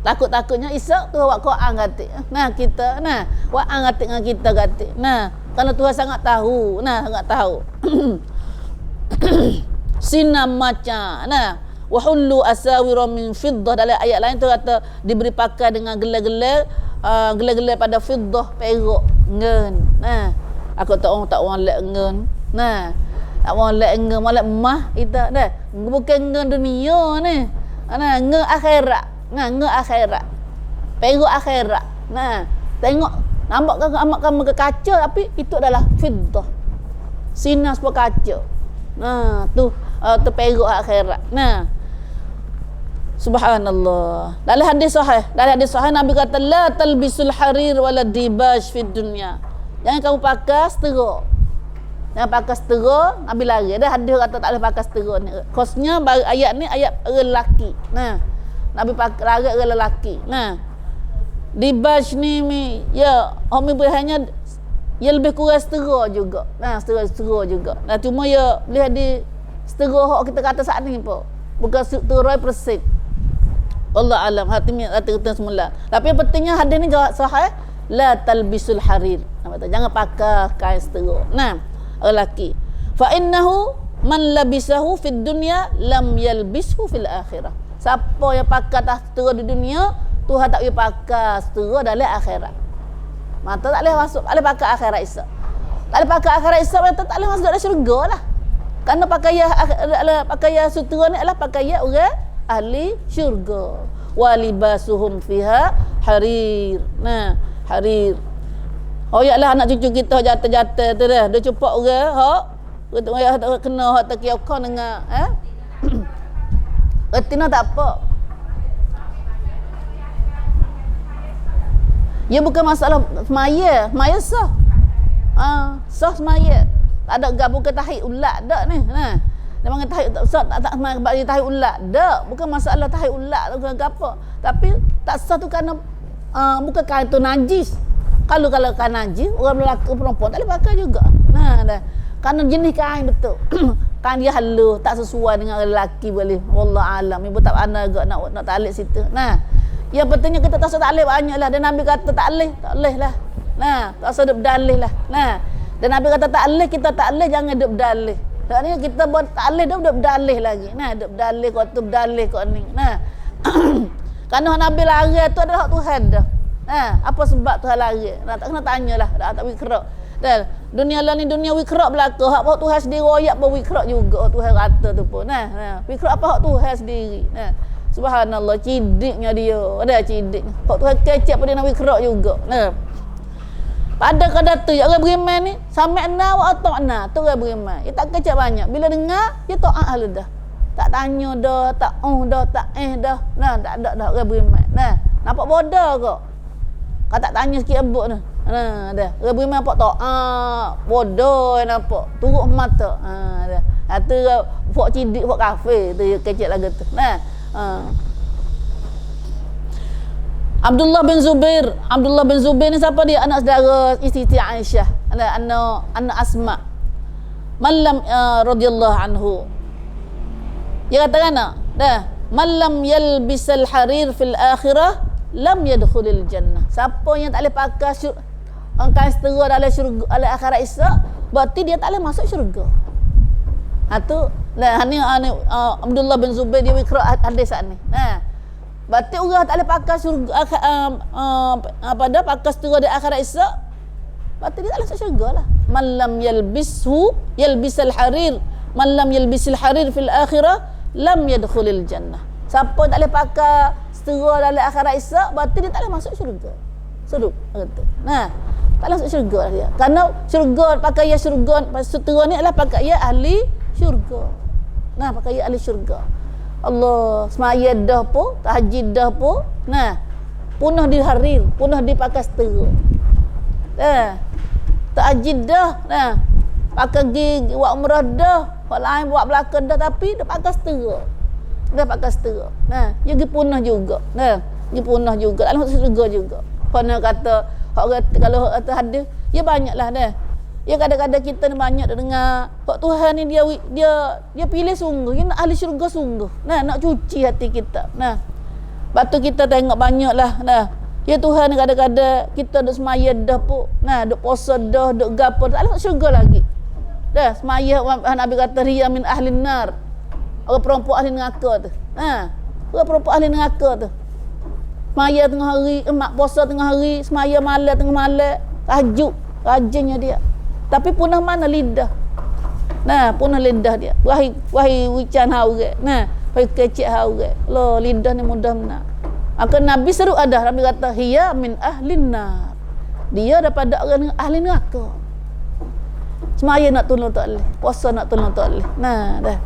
takut-takutnya esok tu buat Quran kata. Nah, kita buat kata dengan kita kata. Nah, kerana Tuhan sangat tahu. Nah, sangat tahu. Sinam macam. Nah, wa hullu asawira min fiddah, dalam ayat lain tu kata diberi pakai dengan gelar-gelar pada fiddah, perak, ngen. Nah, aku tak orang lek ngen. Nah, tak orang lek ngen, malah emas kita dah. Bukan ngen dunia ni. Nah, ngen akhirat. Nah, ngen akhirat. Perak akhirat. Nah, tengok nampak kamu ke kaca tapi itu adalah fiddah. Sinar sebuah kaca. Nah, tu perak akhirat. Nah, subhanallah. Dalam hadis sahih Nabi kata la talbisul harir wala dibaj fid dunya. Jangan kamu pakai setera. Jangan pakai setera, Nabi lari. Ada hadis kata tak boleh pakai setera ni. Khususnya ayat ni ayat lelaki. Nah, Nabi pakai lari lelaki. Nah, dibaj ni ya, homi hanya ya lebih kurang setera juga. Nah, setera juga. Nah, cuma ya boleh di setera hok kita kata saat ni pun. Bukan setera persen. Allah alam hatinya kata semula. Tapi yang pentingnya hadis ni sahih la talbisul harir. Jangan pakai kain setera. Nah, lelaki. Fa innahu man labisahu fid dunya lam yalbishu fil akhirah. Siapa yang pakai setera di dunia, Tuhan tak boleh pakai setera dalam akhirat. Mata tak boleh masuk, tak boleh pakai akhirat esok. Tak boleh pakai akhirat esok, mata tak boleh masuk dalam syurga lah. Kerana pakaian setera ni adalah pakaian orang ahli syurga. Walibasuhum fiha harir. Nah, harir. Hoyaklah anak cucu kita jatuh-jatuh tu dah. Dia cepat orang hok kena hok takiakan dengan retina tak apa. Ya bukan masalah semaya sah. Sah semaya. Tak ada gab bukan tahid ulat dak ni. Nah. Dia panggil tahid tak bagi tahid ulat. Dak, bukan masalah tahid ulat tu apa. Tapi tak sah tu kerana bukan kain tu najis. Kalau kain najis, orang lelaki perempuan tak boleh pakai juga. Nah, dah. Kerana jenis kain betul. Kain dia halus, tak sesuai dengan lelaki boleh. Wallah alam. Ibu tak pandai agak nak talik situ. Nah, yang pentingnya kita tak usah taklif banyaklah. Dan Nabi kata tak boleh lah. Nah, tak usah duk dalih lah. Nah, dan Nabi kata tak boleh, kita tak boleh, jangan duk dalih. Tak ni kita buat tak boleh dah duk dalih lagi. Nah, duk dalih kau tu dalih kau ni. Nah. Kerana Nabi lari tu adalah hak Tuhan dah. Nah, apa sebab Tuhan lari? Nah, tak kena tanyalah, tak wikra. Dan dunia lah ni dunia wikra belaka. Hak Tuhan sendiri royak pun wikra juga Tuhan kata tu pun. Nah, wikra apa hak Tuhan sendiri. Nah. Subhanallah, cidiknya dia. Ada cidiknya. Hak Tuhan kecek pun dia nak wikra juga. Nah. Pada kadar tu orang beriman ni sami'na wa ata'na, tu orang beriman. Dia tak kecek banyak. Bila dengar, dia taat hal dah. Tak tanya dah, tak dah, tak dah. Nah, tak ada dah orang beriman. Nah, nampak bodoh kok. Kau tak tanya sikit abuk tu. Nah, dah. Orang beriman nampak taat, bodoh nampak. Turut mata. Dah. Tu fok cidik, fok kafir tu kecek lagu tu. Nah. Abdullah bin Zubair ni siapa dia? Anak saudara isteri Aisyah, anak Asma. Malam radhiyallahu anhu. Dia kata kan dah, malam yalbisal harir fil akhirah lam yadkhulil jannah. Siapa yang tak boleh pakai kain setera dalam syurga, dalam akhirat esok, berarti dia tak boleh masuk syurga. Tu lah ni Abdullah bin Zubair dia wikra hadis ni. Nah, berarti orang tak boleh pakai syurga pakai setera di akhirat esok, berarti dia tak boleh masuk syurga lah. Man lam yalbisal harir, man lam yalbisil harir fil akhirah lam yadkhulil jannah. Siapa tak boleh pakai setera dalam akhirat esok, berarti dia tak boleh masuk syurga. Seduk kata. Nah, tak masuk syurga dia. Kerana syurga, pakaian syurga setera ni adalah pakaian ahli syurga. Nah, pakaian ahli syurga. Allah, semaya dah pun, tahajud dah pun. Nah, punah di harir, punah di pakai setera. Tahajud dah, nah. Pakai gigi, buat umrah dah, buat lain buat belakang dah, tapi dia pakai setera. Dia pakai setera. Nah, dia pergi punah juga. Nah, dia punah juga. Dalam syurga juga. Kerana kata orang kalau kata hadis, ya banyaklah dah. Ya kadang-kadang kita ni banyak dengar hak Tuhan ni dia pilih sungguh, dia nak ahli syurga sungguh. Nah, nak cuci hati kita. Nah. Lepas tu kita tengok banyaklah. Nah. Ya Tuhan ni kadang-kadang kita duk semaya dah pun. Nah, duk puasa dah, duk gapo, tak ada syurga lagi. Dah semaya Nabi kata riya min ahlin nar. Orang perempuan ahli neraka tu. Orang perempuan ahli neraka tu. Semaya tengah hari, mak puasa tengah hari, semaya malam tengah malam, tahajud, rajinnya dia. Tapi punah mana lidah. Nah, punah lidah dia. Wahai wican haure. Nah, wahai kecik haure. Lo lidah ni mudah menang. Maka Nabi seru ada, Nabi kata hiya min ahlin nar. Dia daripada orang ahli neraka. Semaya nak tolong tak boleh, puasa nak tolong tak boleh. Nah, dah.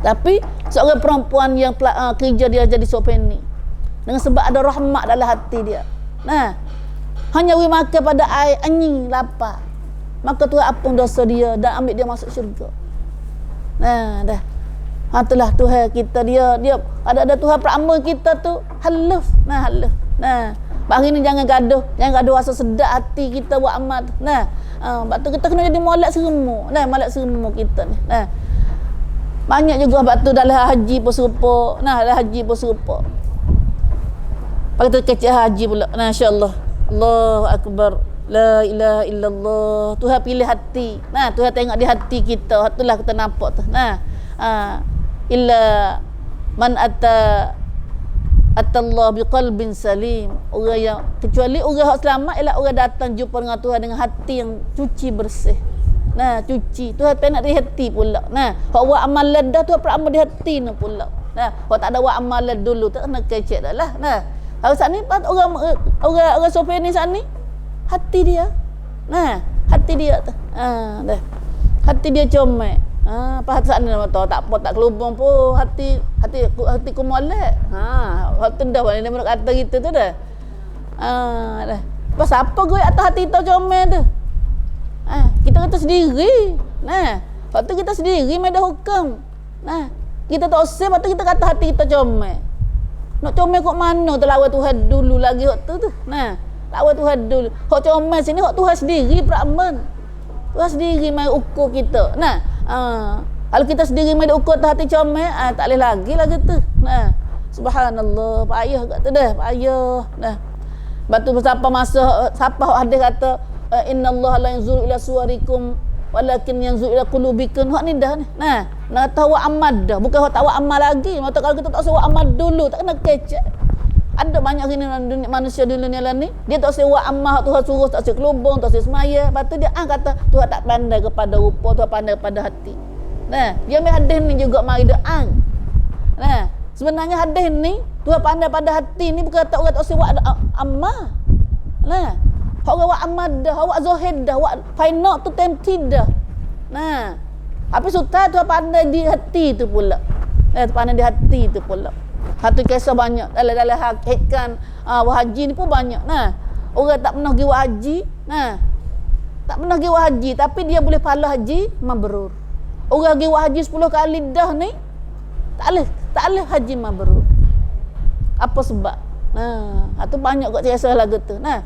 Tapi seorang perempuan yang kerja dia jadi sopeni dengan sebab ada rahmat dalam hati dia. Nah, hanya we makan pada air anjing lapar, maka Tuhan ampun dosa dia dan ambil dia masuk syurga. Nah, dah. Itulah Tuhan kita, dia ada Tuhan peramal kita tu halus. Nah, halus. Nah, hari ni jangan gaduh rasa sedap hati kita buat amal. Nah, sebab tu kita kena jadi molek seremuk. Nah, molek seremuk kita ni. Nah. Banyak juga sebab tu dalam haji pun serupa. Nah, dalam haji pun serupa. Pakai tu kecil haji pula. Nah, insya-Allah. Allahu akbar. La ilaha illallah. Tuhan pilih hati. Nah, Tuhan tengok di hati kita. Itulah kita nampak tu. Nah, illa man atallah biqalbin salim. Orang yang kecuali orang yang selamat ialah orang datang jumpa dengan Tuhan dengan hati yang cuci bersih. Nah, cuci. Tuhan tak nak di hati pula. Nah, hak buat amalan dah Tuhan peramal di hati ni pula. Nah, hak tak ada buat amalan dulu tak kena kecek dah lah. Nah, kalau saat ni orang sopir ni saat ni hati dia. Nah, hati dia tu. Dah. Hati dia comel. Apa hati saat ni tahu tak apa tak kelubung pun hati ku molek. Hati dah mana dia kata gitu tu dah. Dah. Pas apa gue atas hati tu comel tu? Kita kata sendiri. Nah, waktu kita sendiri mai dah hukum. Nah, kita tak usah waktu kita kata hati kita comel. Nak comel kok mana tu lawan Tuhan dulu lagi waktu tu. Nah, lawan Tuhan dulu. Hak comel sini hak Tuhan sendiri peraman. Tuhan sendiri mai ukur kita. Nah, kalau kita sendiri mai ukur hati comel, tak boleh lagi tu. Nah, subhanallah, payah kat tu dah, payah. Nah. Batu siapa hak hadis kata innallaha la yanzuru ila suwarikum walakin yanzuru ila qulubikum. Hak ni dah ni. Nah, nak tahu amal dah, bukan tahu amal lagi. Maka kalau kita tak sewa amal dulu, tak kena kecek. Ada banyak gini dunia manusia di dunia ni, dia tak sewa amal Tuhan suruh, tak sewa kelubung, tak sewa semaya. Lepas tu dia kata Tuhan tak pandai kepada rupa, Tuhan pandai kepada hati. Nah, dia ambil hadis ni juga mari dia Nah, sebenarnya hadis ni Tuhan pandai pada hati ni bukan kata orang tak sewa amal. Nah, orang buat amal dah, awak zahir dah, awak final tu temti dah. Nah, apa sultan tu pandai di hati tu pula. Pandai di hati tu pula. Satu kisah banyak dalam hakikatan haji ni pun banyak. Nah, orang tak pernah pergi haji, nah. Tak pernah pergi haji tapi dia boleh pahala haji mabrur. Orang pergi haji 10 kali dah ni tak boleh haji mabrur. Apa sebab? Nah, itu banyak kok kisah lagu tu. Nah,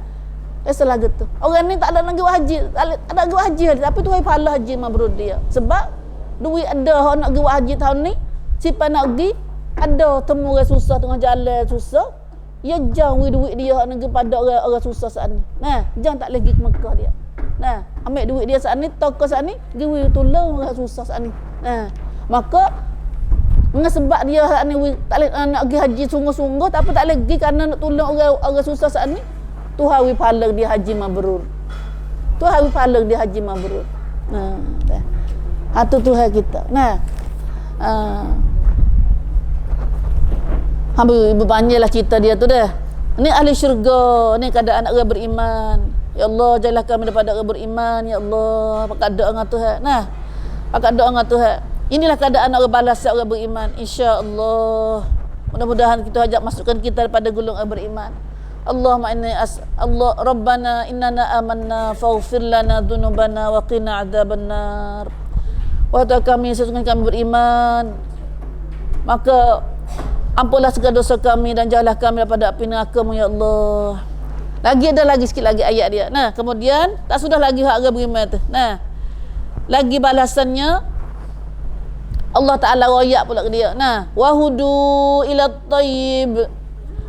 kisah lagu tu. Orang ni tak ada lagi haji, tak ada lagi haji tapi Tuhan pahala haji mabrur dia. Sebab duit ada nak pergi haji tahun ni, siapa nak pergi ada temu orang susah tengah jalan susah, ya jauh duit dia nak pada orang susah saat ni. Nah, jangan tak lagi ke Mekah dia. Nah, ambil duit dia saat ni, toko saat ni, pergi tolong orang susah saat ni. Nah, maka dengan sebab dia saat ni tak nak pergi haji sungguh-sungguh tapi tak lagi kerana nak tolong orang susah saat ni, Tuhan wi pahala dia haji mabrur. Tuhan wi pahala dia haji mabrur. Nah, dah. Hatu Tuhan kita. Nah. Ibu panjanglah cerita dia tu dah. Ni ahli syurga, ni keadaan orang beriman. Ya Allah, jadilah kami daripada orang beriman, ya Allah. Pakai doa dengan Tuhan. Nah, pakai doa dengan Tuhan. Inilah keadaan orang balas orang beriman, insya-Allah. Mudah-mudahan kita ajak masukkan kita daripada golongan orang beriman. Allahumma inni Allah Rabbana innana amanna faghfir lana dhunubana wa qina adzabannar. Wahai Tuhan kami, sesungguhnya kami beriman, maka ampunlah segala dosa kami dan jauhlah kami daripada api neraka-Mu ya Allah. Lagi sikit lagi ayat dia. Nah, kemudian tak sudah lagi hak orang beriman tu. Nah, lagi balasannya Allah Ta'ala royak pula ke dia. Nah, wahudu ila tayyib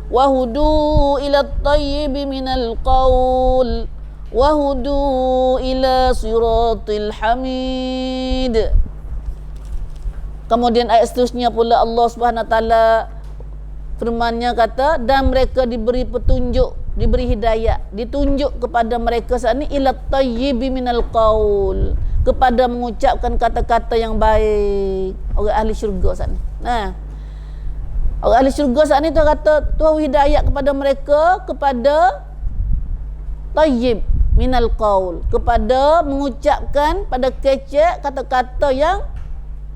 wahudu ila tayyib minal qaul wahudu ila siratil hamid. Kemudian ayat seterusnya pula Allah Subhanahu Wa Ta'ala firman-Nya kata, dan mereka diberi petunjuk, diberi hidayah, ditunjuk kepada mereka saat ini ila tayyibi minal qaul, kepada mengucapkan kata-kata yang baik. Orang ahli syurga saat ni. Nah, orang ahli syurga saat ni tu kata Tuhan hidayah kepada mereka kepada tayyib minal qaul, kepada mengucapkan pada kecek kata-kata yang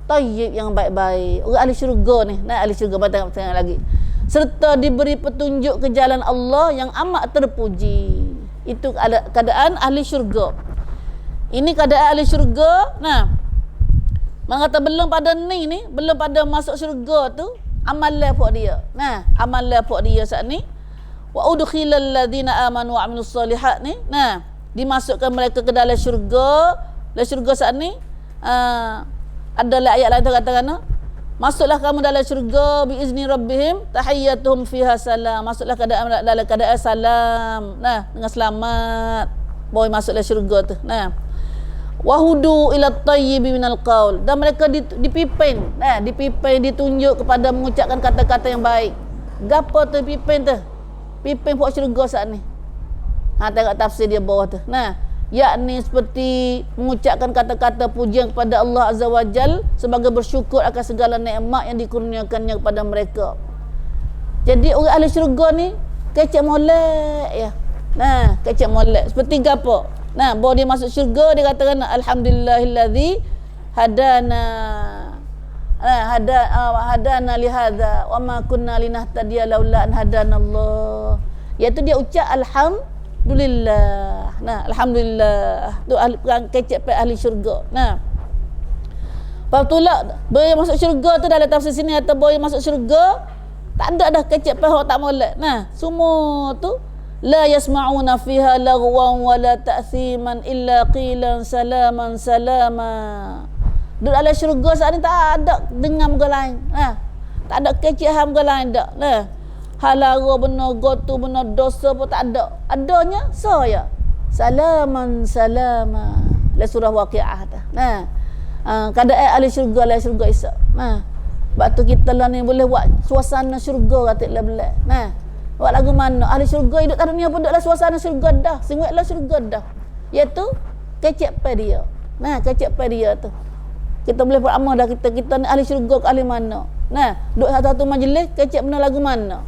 tayyib, yang baik-baik. Orang ahli syurga ni. Nah, ahli syurga batang lagi. Serta diberi petunjuk ke jalan Allah yang amat terpuji. Itu keadaan ahli syurga. Ini keadaan ahli syurga. Nah, orang kata belum pada ni, belum pada masuk syurga tu, amalan buat dia. Nah, amalan buat dia saat ni. Wa udkhilal ladzina amanu wa amilus solihat ni. Nah, dimasukkan mereka ke dalam syurga. Dalam syurga saat ni adalah ayat lain tu katakan, masuklah kamu dalam syurga biizni rabbihim tahiyyatuhum fiha salam. Masuklah dalam keadaan salam. Nah, dengan selamat. Boleh masuklah syurga tu. Nah, wahudu ila tayyibi minal qaul, dan mereka dipimpin, ditunjuk kepada mengucapkan kata-kata yang baik. Gapo tu pimpin tu? Pimpin buat syurga saat ni. Tengok tafsir dia bawah tu. Nah, yakni seperti mengucapkan kata-kata pujian kepada Allah Azza wa Jal sebagai bersyukur akan segala nikmat yang dikurniakannya kepada mereka. Jadi orang ahli syurga ni kecek molek ya. Nah, kecek molek seperti gapo? Nah, bawa dia masuk syurga, dia katakan alhamdulillahillazi hadana hadana li hadza wa ma kunna linahtadiya laula an hadanallah. Iaitu dia ucap alhamdulillah. Nah, alhamdulillah. Tu ahli kecek ahli syurga. Nah, Patulah boleh masuk syurga tu dalam tafsir sini atau boleh masuk syurga tak ada dah kecek pahak tak molek. Nah, semua tu la yasma'una fiha lagwan wala ta'thiman illa qilan salaman salama. Dalam syurga saat ni tak ada dengar muka lain. Nah, tak ada kecek ham muka lain dak. Nah, halara benar gotu benar dosa pun tak ada. Adanya saya salaman salama. La surah Waqiah dah. Nah, keadaan ahli syurga lah syurga Isa. Nah, sebab tu kita lah ni boleh buat suasana syurga kata lah. Nah, buat lagu mana ahli syurga hidup kat dunia pun duduklah suasana syurga dah, singwetlah syurga dah, iaitu kecek pai dia. Nah, kecek pai dia tu kita boleh beramal dah, kita ni ahli syurga ke ahli mana. Nah, duduk satu-satu majlis kecek benar lagu mana.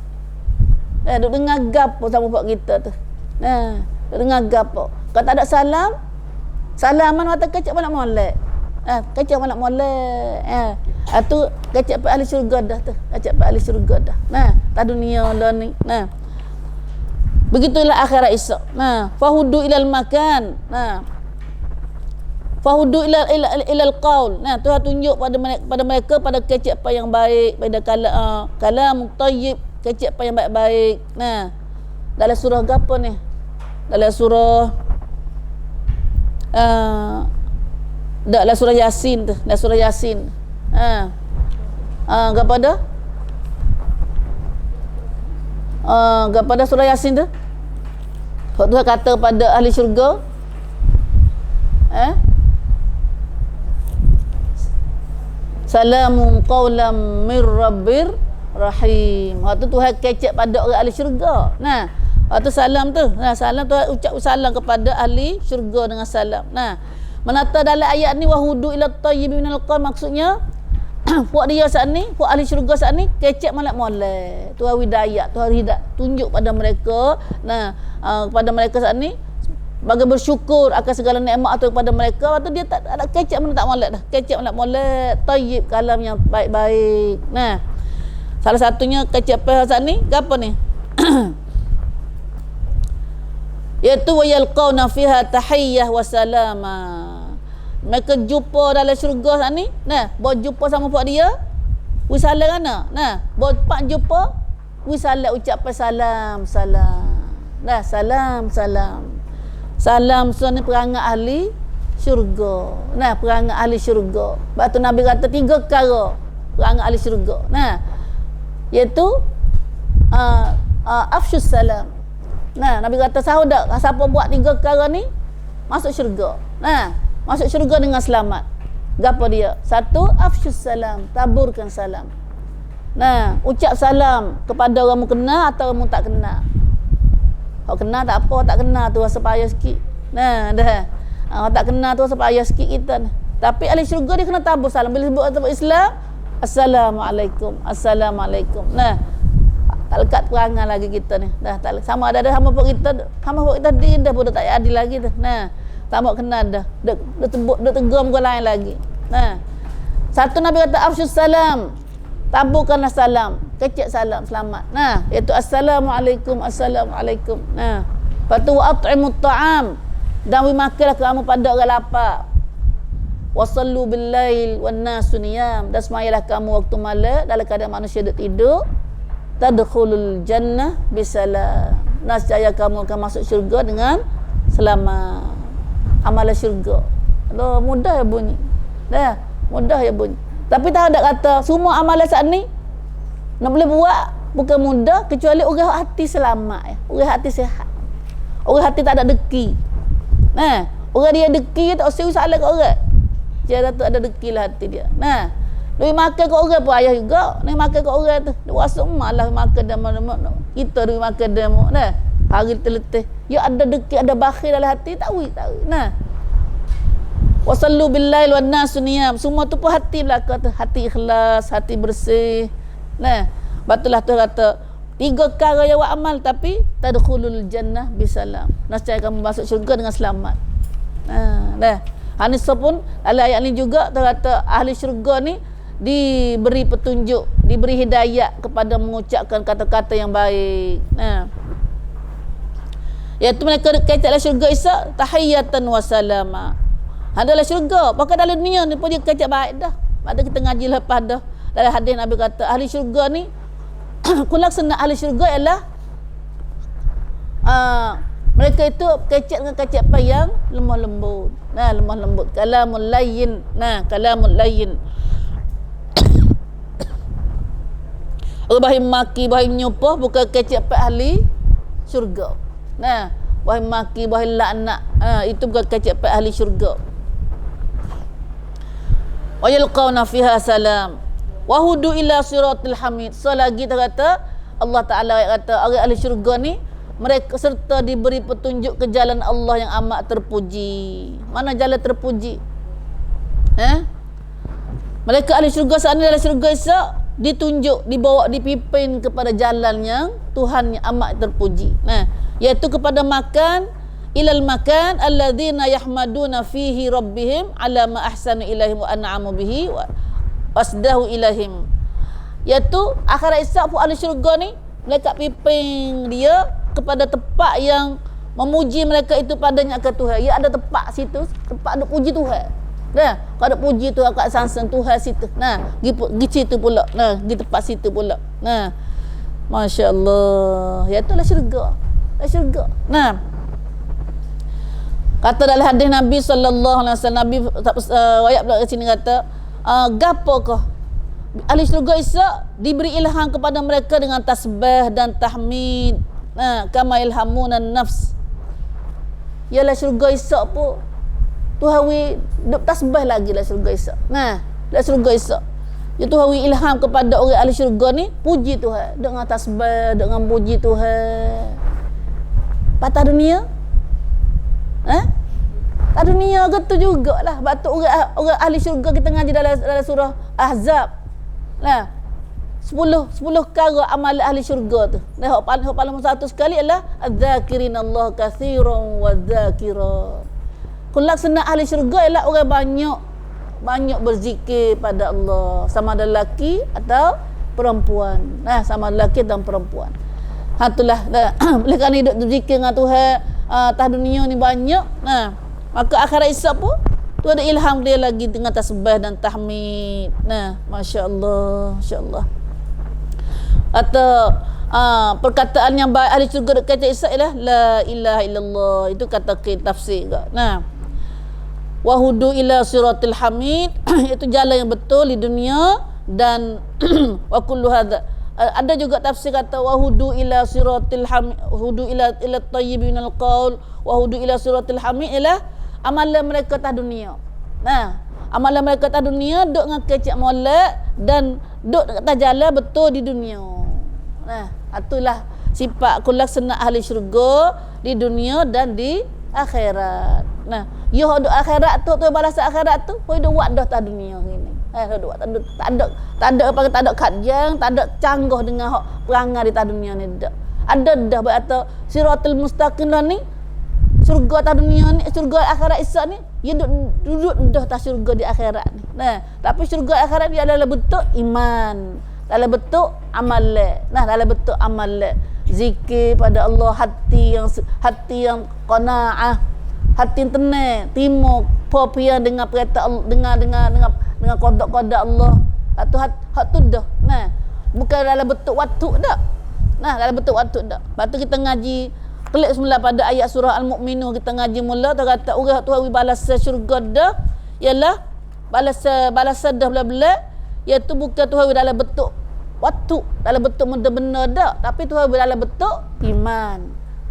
Duduk dengar gapo sama buat kita tu. Nah, duduk dengar gapo. Kalau tak ada salam, salaman mata kecek pun nak molek. Kecek pun nak molek. Tu kecek pai ahli syurga dah tu. Kecek pai ahli syurga dah. Nah, tak dunia lah ni. Nah, begitulah akhirat esok. Nah, fahudu ilal makan. Nah, fahudu ilal qaul. Nah, Tuhan tunjuk pada mereka pada kecek pai yang baik, pada kalam tayyib, kecek pai yang baik-baik. Nah, dalam surah gapo ni? Dalam surah dalam surah Yasin tu, dalam surah Yasin. Gapo dah? Kepada surah Yasin tu Tuhan kata pada ahli syurga salamun qawlam mir rabbir rahim. Waktu Tuhan kecek pada orang ahli syurga. Nah, waktu salam tu, salam Tuhan ucap salam kepada ahli syurga dengan salam. Nah, menata dalam ayat ni wahudu ila tayyib minal qaul, maksudnya puak dia saat ni, puak ahli syurga saat ni kecek molek-molek. Tuhan hidayah, Tuhan hidayah tunjuk pada mereka. Nah, kepada mereka saat ni bagi bersyukur akan segala nikmat atau kepada mereka. Waktu dia tak ada kecek mana tak molek dah. Kecek molek-molek, tayyib kalam yang baik-baik. Nah, salah satunya kecek apa saat ni? Apa ni? Iaitu wa yalqauna fiha tahiyyah wa salama. Mereka jumpa dalam syurga saat ni. Nah, bawa jumpa sama pak dia. Wisalah kana. Nah, bawa pak jumpa. Wisalah ucapan salam. Nah, salam. Salam ni perangai ahli syurga. Nah, perangai ahli syurga. Sebab tu Nabi kata 3 perkara perangai ahli syurga. Nah, iaitu afsyus salam. Nah, Nabi kata siapa buat 3 perkara ni masuk syurga. Nah, masuk syurga dengan selamat. Gapo dia? 1, afsyus salam, taburkan salam. Nah, ucap salam kepada orang mu kenal atau orang mu tak kenal. Kalau kenal tak apa, tak kenal tu rasa payah sikit. Nah, dah. Kalau tak kenal tu rasa payah sikit kita ni. Tapi ahli syurga dia kena tabur salam. Bila sebut Islam, Assalamualaikum. Nah, tak lekat perangai lagi kita ni. Dah tak sama ada sama pun kita dia dah pun tak adil lagi dah. Nah, tak mau kenal dah. Dia tegur muka lain lagi. Nah. Satu Nabi kata afsyus salam. Taburkanlah salam. Kecek salam selamat. Nah, iaitu Assalamualaikum. Nah. Lepas tu at'imut ta'am. Dan makanlah kamu pada orang lapar. Wasallu bil lail wan nasu niyam. Dan semayalah kamu waktu malam dalam keadaan manusia duduk tidur. Tadkhulul jannah bisalam. Nascaya kamu akan masuk syurga dengan selamat. Amalan syurga. Aduh, mudah ya bunyi. Dah, mudah ya bunyi. Tapi tak ada kata semua amalan saat ni nak boleh buat bukan mudah kecuali orang hati selamat ya. Orang hati sihat. Orang hati tak ada deki. Nah, orang dia deki tak usah salah kat orang. Dia tu ada deki lah hati dia. Nah, dia makan kat orang pun ayah juga. Dia makan kat orang tu. Dia rasa malah makan dia mana kita dia makan dia mau. Nah, hari letih. Ya ada deki, ada bakhil dalam hati tahu. Nah. Wasallu bil lail wan nasu niyam. Semua tu pun hati belaka tu. Hati ikhlas, hati bersih. Nah, batulah tu kata 3 perkara yang awak amal tapi tadkhulul jannah bisalam. Nascaya kamu masuk syurga dengan selamat. Nah, dah. Hanisa pun dalam ayat ni juga tu kata ahli syurga ni diberi petunjuk, diberi hidayah kepada mengucapkan kata-kata yang baik. Nah. Iaitu mereka kata dalam syurga Isa tahiyatan wa salama. Adalah syurga. Pakai dalam dunia ni pun dia kecek baik dah. Pada kita ngaji lepas dah. Dalam hadis Nabi kata ahli syurga ni kulaksana ahli syurga ialah mereka itu kecek dengan kecek yang lemah lembut. Nah, lemah lembut. Kalamul layyin. Nah, kalamul layyin. Bahim maki, bahim nyupah bukan kecek ahli syurga. Nah, bahim maki, bahim laknat. Itu bukan kecek ahli syurga. Wa yalqauna fiha salam wa hudu ila siratil hamid. Selagi kata Allah Taala kata orang ahli syurga ni mereka serta diberi petunjuk ke jalan Allah yang amat terpuji. Mana jalan terpuji? Mereka ahli syurga saat ni dalam syurga Isa ditunjuk, dibawa, dipimpin kepada jalan yang Tuhan yang amat terpuji. Nah, iaitu kepada makan ilal makan alladzina yahmaduna fihi rabbihim ala ma ahsanu ilaihim wa an'amu bihi wa wasdahu ilaihim. Iaitu akhirat Isa pun ahli syurga ni mereka pimpin dia kepada tempat yang memuji mereka itu padanya akan Tuhan. Ya ada tempat situ, tempat nak puji Tuhan. Nah, kalau ada puji tu kat sansan Tuhan situ. Nah, pergi situ pula. Nah, di tempat situ pula. Nah, masya-Allah. Ya itulah syurga. Syurga. Nah, kata dalam hadis Nabi sallallahu alaihi wasallam, Nabi ayat pula kat sini kata, gapokah ahli syurga Isa diberi ilham kepada mereka dengan tasbih dan tahmid. Nah, kama ilhamunan nafs. Yalah syurga Isa pun Tuhan wi duk tasbih lagi lah syurga Isa. Nah, dalam syurga Isa ya Tuhan wi ilham kepada orang ahli syurga ni puji Tuhan dengan tasbih, dengan puji Tuhan. Patah dunia tak Tak dunia gitu jugalah. Sebab tu orang ahli syurga kita ngaji dalam surah Ahzab. Nah, 10 perkara amal ahli syurga tu. Nah, hak paling satu sekali adalah az-zakirin Allah katsiran wa zakirat. Laksana ahli syurga ialah orang banyak berzikir pada Allah, sama ada lelaki atau perempuan. Nah, sama lelaki dan perempuan. Itulah oleh kerana hidup berzikir dengan Tuhan atas dunia ni banyak. Nah, maka akhirat esok pun tu ada ilham dia lagi dengan tasbih dan tahmid. Nah, masya-Allah, masya-Allah. Atau perkataan yang baik ahli syurga dekat esok ialah la ilaha illallah. Itu kata tafsir juga. Nah, wahudu ila siratil hamid itu jalan yang betul di dunia. Dan wa kullu hadza ada juga tafsir kata wahudu ila siratil hamid, hudu ila tayyibinal qaul, wahudu ila siratil hamid ialah amalan mereka atas dunia. Nah, amalan mereka atas dunia duk dengan kecik molek dan duk atas jalan betul di dunia. Nah, itulah sifat kulaksana ahli syurga di dunia dan di akhirat. Nah, yo hidup akhirat tu balasan akhirat tu hidup buat dah atas dunia ni. Tak ada kajian, tak ada canggah dengan hak perangai di atas dunia ni dak. Ada dah berkata siratul mustaqim lah ni syurga atas dunia ni, syurga akhirat esok ni, dia duduk dah atas syurga di akhirat ni. Nah, tapi syurga akhirat dia adalah bentuk iman, dalam bentuk amal. Nah, dalam bentuk amal zikir pada Allah, hati yang qanaah, hati yang tenang, timur popian dengan perintah Allah, dengan qada Allah. Atau hak tu dah. Nah, bukan dalam bentuk waktu dak. Nah, dalam bentuk waktu dak. Lepas tu kita ngaji klik semula pada ayat surah Al-Mu'minun, kita ngaji mula tu kata orang tu hawi balas syurga dah ialah balas dah bela-bela, iaitu bukan tu hawi dalam bentuk waktu, dalam bentuk benar-benar dak, tapi tu hawi dalam bentuk iman.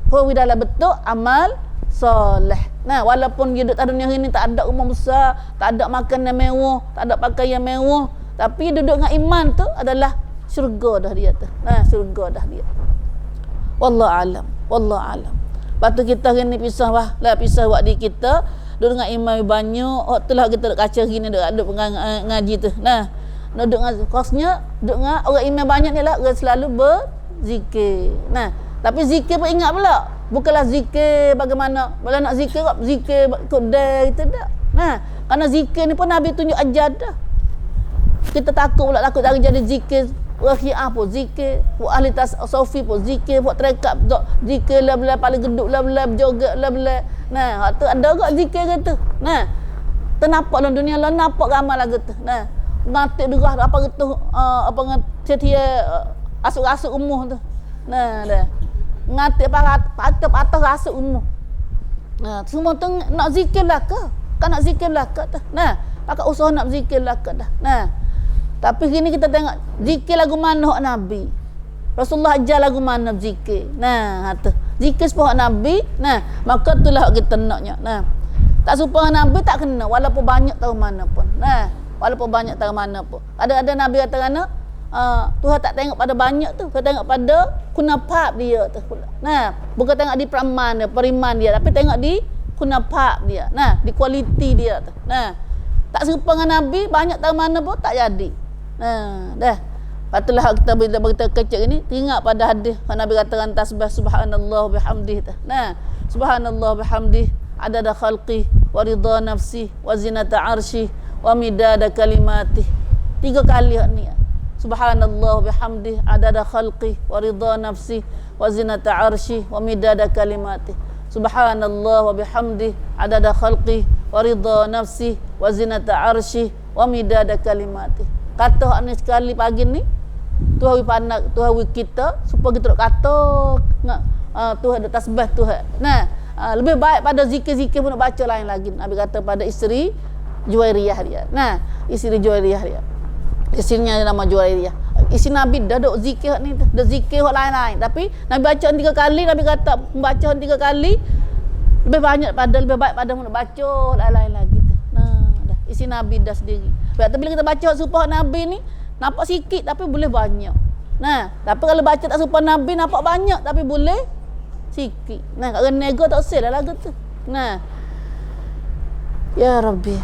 Hawi dalam bentuk amal soleh. Nah, walaupun dia duduk atas dunia ini tak ada rumah besar, tak ada makanan mewah, tak ada pakaian mewah, tapi duduk dengan iman tu adalah syurga dah dia tu. Nah, syurga dah dia. Wallahu alam. Wallahu alam. Lepas tu kita hari ni pisah buat di kita duduk dengan iman banyak. Itulah kita duduk kaca gini duduk ngaji tu. Nah, duduk dengan kosnya duduk dengan orang iman banyak ni lah orang selalu berzikir. Nah, tapi zikir pun ingat pula. Bukanlah zikir bagaimana. Bila nak zikir ikut day itu tak. Nah, kerana zikir ni pun Nabi tunjuk ajar dah. Kita takut jadi zikir Syiah pun zikir, buat ahli tasawuf pun zikir, buat tarekat zikir lah paling geduk lah berjoget lah. Nah, tu ada juga zikir gitu. Nah, ternampak dalam dunia lah nampak ramai lagu tu. Nah, ngatik derah apa gitu dia asuk-asuk umuh tu. Nah, dah. Ngatik patah rasuk umuh. Nah, semua tu nak zikir lah ke? Kan nak zikir lah ke tu. Nah, pakai usaha nak zikir lah ke dah. Nah, tapi kini kita tengok zikir lagu mana hak Nabi. Rasulullah ajar lagu mana zikir. Nah, tu. Zikir sepuluh Nabi. Nah, maka itulah hak kita naknya. Nah, tak serupa Nabi tak kena walaupun banyak tahu mana pun. Nah, walaupun banyak tahu mana pun. Ada Nabi kata kerana Tuhan tak tengok pada banyak tu, Tuhan tengok pada kunafat dia tu. Nah, bukan tengok di peraman dia, periman dia, tapi tengok di kunafat dia. Nah, di kualiti dia tu. Nah, tak serupa dengan Nabi banyak tahu mana pun tak jadi. Nah, dah. Patulah kita bila berita kecil ini teringat pada hadis Nabi katakan tasbih subhanallah bihamdih. Nah, subhanallah bihamdih adada khalqi wa ridha nafsi wa zinata arshi wa midada kalimati. 3 kali ni. Subhanallah bihamdih adada khalqi wa ridha nafsi wa zinata arshi wa midada kalimati. Subhanallah wa bihamdih adada khalqi wa ridha nafsi wa zinata arshi wa midada kalimati. Kata hak ni sekali pagi ni Tuhan pandang Tuhan kita supaya kita kata Tuhan ada tasbih Tuhan. Nah, lebih baik pada zikir-zikir pun nak baca lain lagi. Nabi kata pada isteri Juwairiyah dia. Nah, isteri Juwairiyah dia. Isterinya nama Juwairiyah. Isteri Nabi dah duk zikir ni, dah zikir hak lain-lain. Tapi Nabi baca 3 kali, Nabi kata membaca 3 kali lebih baik pada nak baca lain-lain lagi tu. Nah, dah isteri Nabi dah sendiri. Tapi bila kita baca supaya Nabi ni nampak sikit tapi boleh banyak. Nah, tapi kalau baca tak serupa Nabi nampak banyak tapi boleh sikit. Nah, kalau nego tak usah lah lagu tu. Nah, Ya Rabbi.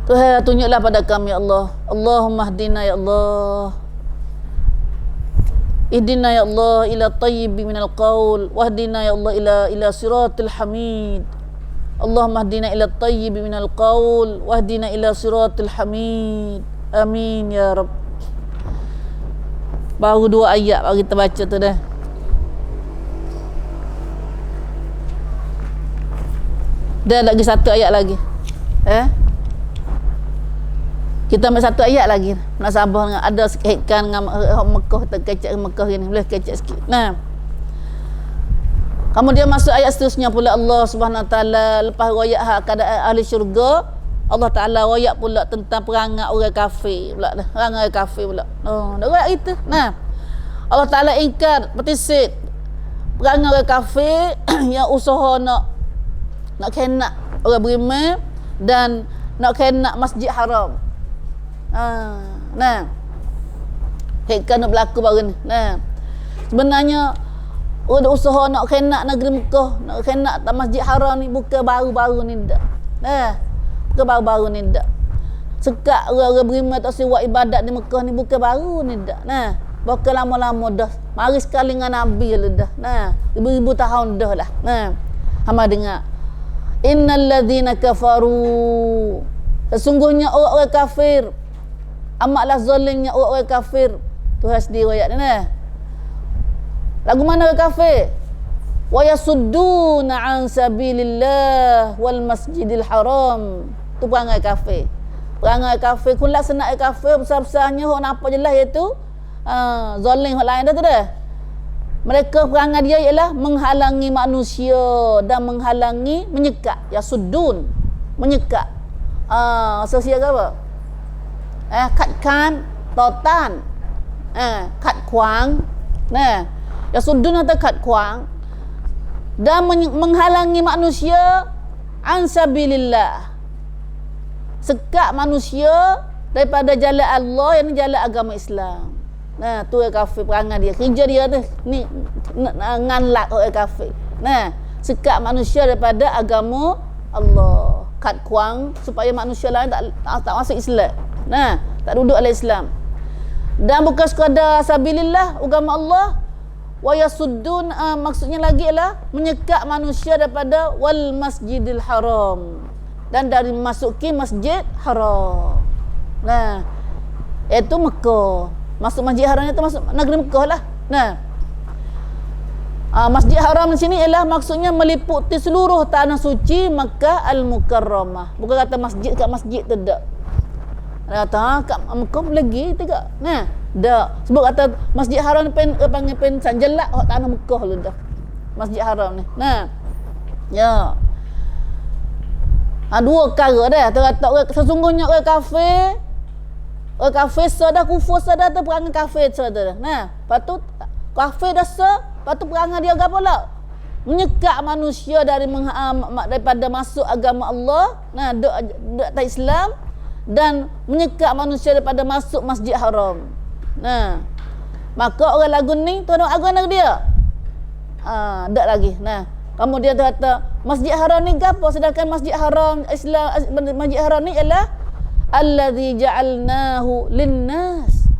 Tuhan tunjuklah pada kami ya Allah. Allahumma hdina ya Allah. Ihdina ya Allah ila tayyibi minal qaul wahdina ya Allah ila siratil hamid. Allahumma hdina ila tayyibi minal qaul wahdina ila siratil hamid. Amin ya Rabb. Baru 2 ayat baru kita baca tu dah. Dah lagi 1 ayat lagi. Kita ambil 1 ayat lagi. Nak sabar dengan ada sikitkan dengan Mekah, terkecek Mekah ni. Boleh kecek sikit. Nah. Kemudian masuk ayat seterusnya pula Allah Subhanahu Wa Taala lepas royak hak keadaan ahli syurga, Allah Taala royak pula tentang perangai orang kafir pula dah. Perangai kafir pula. Dah royak itu. Nah. Allah Taala ingkar, bertisik perangai orang kafir yang usaha nak kena orang beriman dan nak kena Masjid Haram. Nah. Hekkan nak berlaku baru ni. Nah. Sebenarnya orang usaha nak kena negeri Mekah, nak kena Masjid Haram ni bukan baru-baru ni dak. Nah. Bukan baru-baru ni dak. Sekak orang-orang beriman tak buat ibadat di Mekah ni bukan baru ni dak. Nah. Bukan lama-lama dah. Mari sekali dengan Nabi lah dah. Nah. Ribu-ribu tahun dah lah. Nah. Hama dengar. Innal ladzina kafaru. Sesungguhnya orang-orang kafir amatlah zalimnya orang kafir. Tuhan sendiri ayat ni nah. Lagu mana orang kafir? Wa yasudduna an sabilillah wal masjidil haram. Tu perangai kafir. Perangai kafir kun laksana kafir besar-besarnya hok nampak jelas iaitu zalim hok lain dah tu dah. Mereka perangai dia ialah menghalangi manusia dan menghalangi menyekat. Yasuddun menyekat. Sosial ke apa? Katkan totan kat kuang ya sudun atau kat kuang dan menghalangi manusia ansabilillah sekat manusia daripada jalan Allah yang jalan agama Islam. Nah tu orang kafir perangai dia kerja dia tu ni nganlak orang kafir. Nah sekat manusia daripada agama Allah kat kuang supaya manusia lain tak masuk Islam. Nah, tak duduk dalam Islam. Dan bukan sekadar sabilillah agama Allah wa yasuddun maksudnya lagi ialah menyekat manusia daripada wal masjidil haram dan dari masuki Masjid Haram. Nah, itu Mekah. Masuk Masjid Haram itu masuk negeri Mekah lah. Nah. Masjid Haram di sini ialah maksudnya meliputi seluruh tanah suci Makkah Al-Mukarramah. Bukan kata masjid kat masjid tu dak. Dia kata kat Mekah lagi tidak. Nah, dak. Sebab kata Masjid Haram ni panggil sanjelak hak tanah Mekah lu dah. Masjid Haram ni. Nah. Ya. Dua perkara dah. Dia kata sesungguhnya orang kafir sudah kufur sudah tu perangai kafir sudah. Nah, patut kafir dah patut perangai dia apa pula? Menyekat manusia daripada masuk agama Allah. Nah, duk tak Islam dan menyekat manusia daripada masuk Masjid Haram. Nah, maka orang lagu ni tu ada agama dia. Tak lagi. Nah, kemudian dia kata Masjid Haram ni gapo sedangkan Masjid Haram Islam Masjid Haram ni ialah allazi ja'alnahu linnas.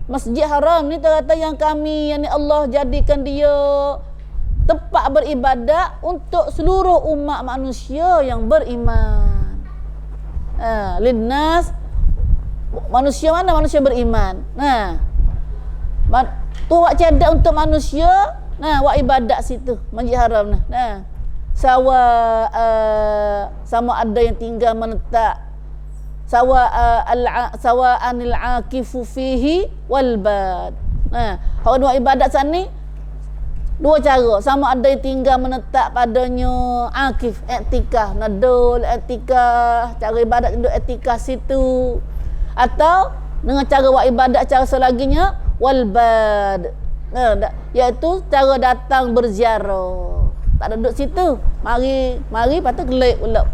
Masjid Haram ni terkata yang kami yang Allah jadikan dia tempat beribadat untuk seluruh umat manusia yang beriman. Linnas manusia mana? Manusia beriman. Tu buat cedak untuk manusia. Buat ibadat situ Masjid Haram ni. Sama ada yang tinggal menetap. Sawa'anil akifu fihi wal bad. Orang buat ibadat sana ni dua cara. Sama ada yang tinggal menetap padanya akif, i'tikaf, nadul, i'tikaf, cara ibadat duduk i'tikaf situ. Atau dengan cara buat ibadat cara selaginya wal bad. Iaitu cara datang berziarah. Tak duduk situ. Mari patut kelik pula.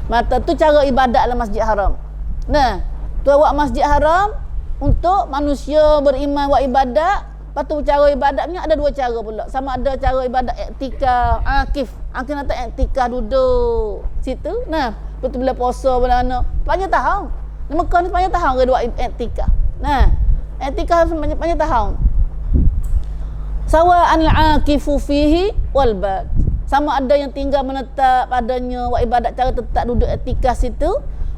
Mata tu cara ibadat dalam Masjid Haram. Tu buat Masjid Haram untuk manusia beriman buat ibadat Lepas tu cara ibadatnya ada dua cara pula. Sama ada cara ibadat iktikaf, akif. Akif nak iktikaf duduk situ. Nah, betul bila puasa mana panjang tahun. Di Mekah ni panjang tahun ke dua iktikaf. Nah, iktikaf panjang tahun. Sawa'an al-akifu fihi wal bad. Sama ada yang tinggal menetap padanya buat ibadat cara tetap duduk iktikaf situ,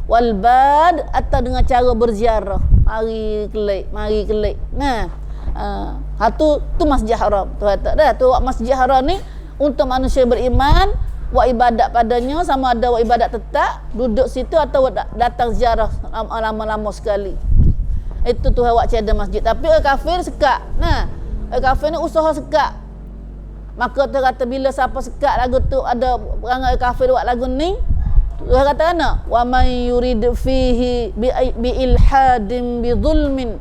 wal bad atau dengan cara berziarah. Mari kelik. Nah, tu Masjid Haram. Tu kata dah tu Masjid Haram ni untuk manusia beriman buat ibadat padanya, sama ada buat ibadat tetap duduk situ atau datang ziarah lama-lama sekali. Itu tu awak tiada masjid. Tapi orang kafir sekat. Nah, orang kafir ni usaha sekat. Maka tu kata bila siapa sekat lagu tu, ada perangai kafir buat lagu ni, dia kata ana wa may yurid fihi bi ilhadin bi zulmin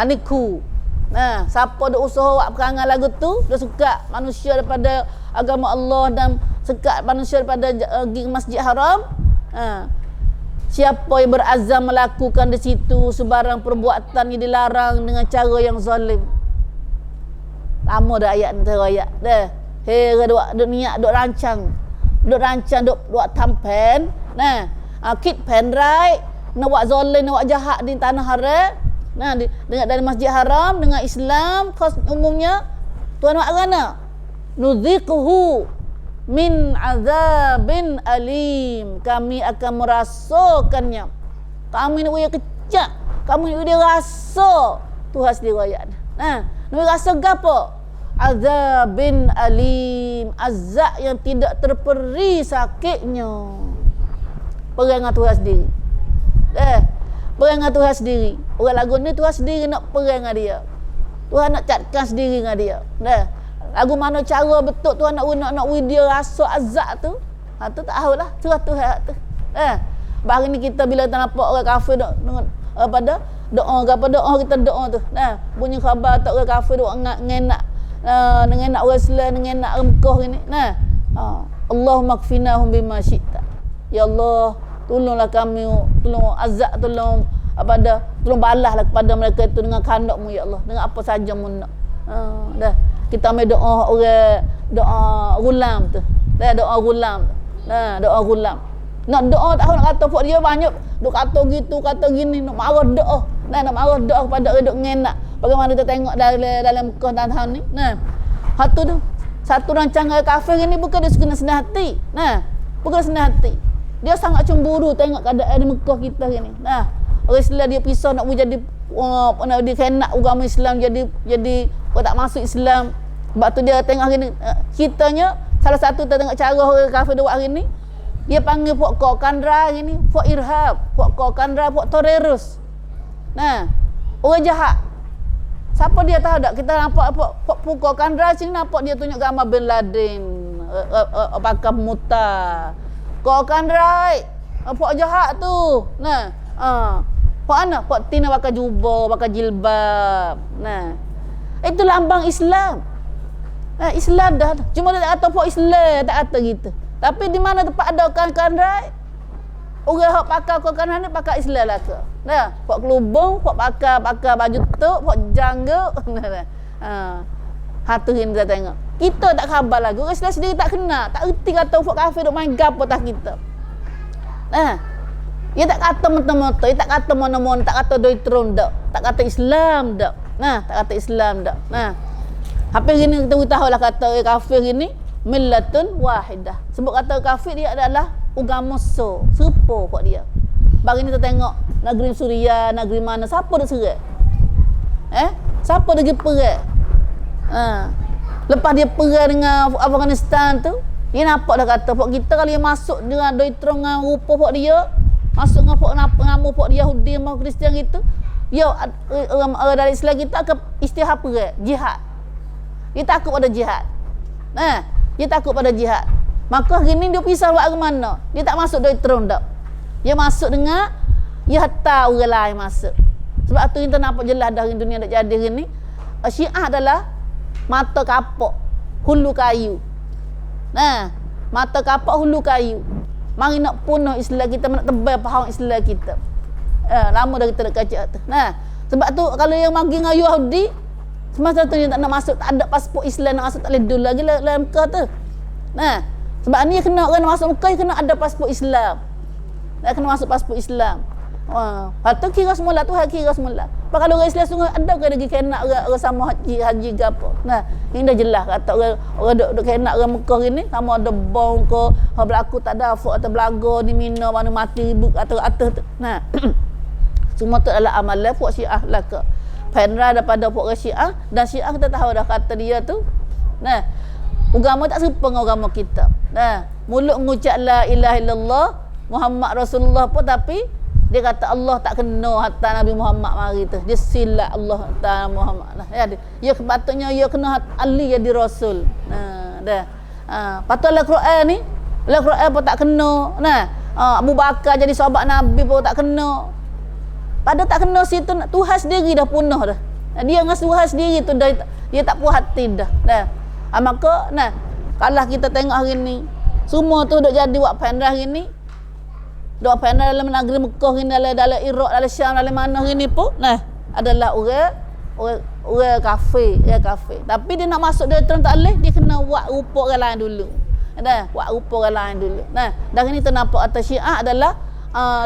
aniku. Nah, siapa dak usaha buat perangai lagu tu, dia sekat manusia daripada agama Allah dan sekat manusia daripada Masjid Haram. Siapa yang berazam melakukan di situ sebarang perbuatan yang dilarang dengan cara yang zalim. Lama dah ayat ni ayat dah. Hera duk niat duk rancang duk tampen. Nah, kit pen right nak buat zalim, nak buat jahat di tanah haram. Nah, dengan dari Masjid Haram dengan Islam khas umumnya tuan buat kerana nudziquhu min azabin alim, kami akan merasakannya. Kami nak buat kecak, kami nak dia rasa. Tuhan sendiri ayat. Nah, nak rasa gapo? Azabin alim, azab yang tidak terperi sakitnya. Perang dengan Tuhan sendiri. Perang dengan Tuhan sendiri. Orang lagu ni Tuhan sendiri nak perang dengan dia. Tuhan nak catkan sendiri dengan dia. Lagu mana cara betul Tuhan nak dia rasa azab tu. Tu tak tahu lah. Surah Tuhan tu. Baru ni kita bila kita nampak orang kafir pada doa kita doa tu. Bunyi khabar tak orang kafir doa ngenak dengan orang Islam dengan nak remkah ni. Allahumma kfinahum bima syi'ta. Ya Allah, tolonglah kami, tolong azab, tolong balaslah kepada mereka itu dengan kehendak-Mu ya Allah, dengan apa saja Mu nak. Dah kita ambil doa orang, doa gulam tu. Doa gulam. Doa gulam. Nak doa tak tahu nak kata pok dia banyak duk kata gitu, kata gini, nak marah doa. Nak marah doa kepada orang duk ngenak. Bagaimana kita tengok dalam Mekah tahun ni. Satu tu, satu rancangan kafir ni bukan dia senang hati. Bukan senang hati. Dia sangat cemburu tengok keadaan di Mekah kita ni. Orang Islam dia pisau nak jadi nak dikenak agama Islam jadi orang tak masuk Islam. Sebab tu dia tengok hari ni kitanya salah satu kita tengok cara orang kafir dia buat hari ni. Dia panggil pokok kandra hari ni, pokok irhab, pokok kandra, pokok teroris. Orang jahat. Siapa dia tahu tak? Kita nampak pokok kandra sini nampak dia tunjuk gambar Bin Laden, pakai muta. Pokok kandra, pokok jahat tu. Pokok mana? Pokok tina pakai jubah, pakai jilbab. Itu lambang Islam. Islam dah. Cuma dia tak kata pokok Islam, tak kata gitu. Tapi di mana tempat ada kandrai, orang hak pakai kandrai ni pakai Islam lah ke. Pok kelubung, pok pakai baju tuk, pok janggut. Tu yang kita tengok. Kita tak khabar lagi. Orang Islam sendiri tak kenal, tak erti kata pok kafir duk main gapo tak kita. Dia tak kata mentah-mentah, dia tak kata mana-mana, tak kata doitron dak, tak kata Islam dak. Tak kata Islam dak. Apa gini kita tahu lah kata kafir ini millatun wahidah. Sebab kata kafir dia adalah agama serupa kok dia. Bagi ni kita tengok negeri Suria, negeri mana siapa dak serat? Siapa dak pergi perang? Lepas dia perang dengan Afghanistan tu, dia nampak dah kata pok kita kalau dia masuk dengan doitron dengan rupa pok dia, masuk dengan pok ngamu pok dia Yahudi mau Kristian gitu, dia orang dari Islam kita akan istihad perang, jihad. Dia takut pada jihad. Dia takut pada jihad. Maka hari ni dia pisah buat ke mana? Dia tak masuk doitron dak. Dia masuk dengan dia hatta orang lain masuk. Sebab tu kita nampak jelas dah dunia dak jadi hari ni. Syiah adalah mata kapak, hulu kayu. Mata kapak hulu kayu. Mari nak punah Islam kita, nak tebal faham Islam kita. Lama dah kita nak kacak tu. Sebab tu kalau yang magi dengan Yahudi, Semasa tu dia tak nak masuk, tak ada pasport Islam, nak masuk tak boleh dulu lagi dalam Mekah tu. Nah, sebab ni kena orang nak masuk Mekah kena ada pasport Islam. Nak kena masuk pasport Islam. Patut kira semula tu kira semula. Pak kalau orang Islam sungguh ada ke lagi kena orang sama haji ke apa. Nah, ini dah jelas kata orang duk kena orang Mekah ni sama ada bom ke, berlaku tak ada afak atau belaga di Mina mana mati atau atas tu. Nah. Semua tu adalah amalan puak Syiah lah ke. Penra daripada puak Syiah dan Syiah kita tahu dah kata dia tu. Nah, agama tak serupa dengan agama kita. Nah, mulut mengucap la ilaha illallah Muhammad Rasulullah pun tapi dia kata Allah tak kena hatta Nabi Muhammad mari tu. Dia silap Allah hatta Muhammad lah. Ya, dia sepatutnya dia kena Ali jadi rasul. Nah, dah. Patutlah Quran ni, la Quran pun tak kena. Nah, Abu Bakar jadi sahabat Nabi pun tak kena. Pada tak kena situ Tuhan sendiri dah punah dah. Dia dengan Tuhan sendiri tu dah, dia tak puas hati dah. Maka nah, kalau kita tengok hari ni semua tu dah jadi buat pandai hari ni. Dok pandai dalam negeri Mekah ni, dalam Iraq, dalam Syam, dalam mana hari ni pun nah adalah orang kafir, Tapi dia nak masuk dia terus tak boleh, dia kena buat rupa orang lain dulu. Buat rupa orang lain dulu. Nah, dari ni ternampak atas Syiah adalah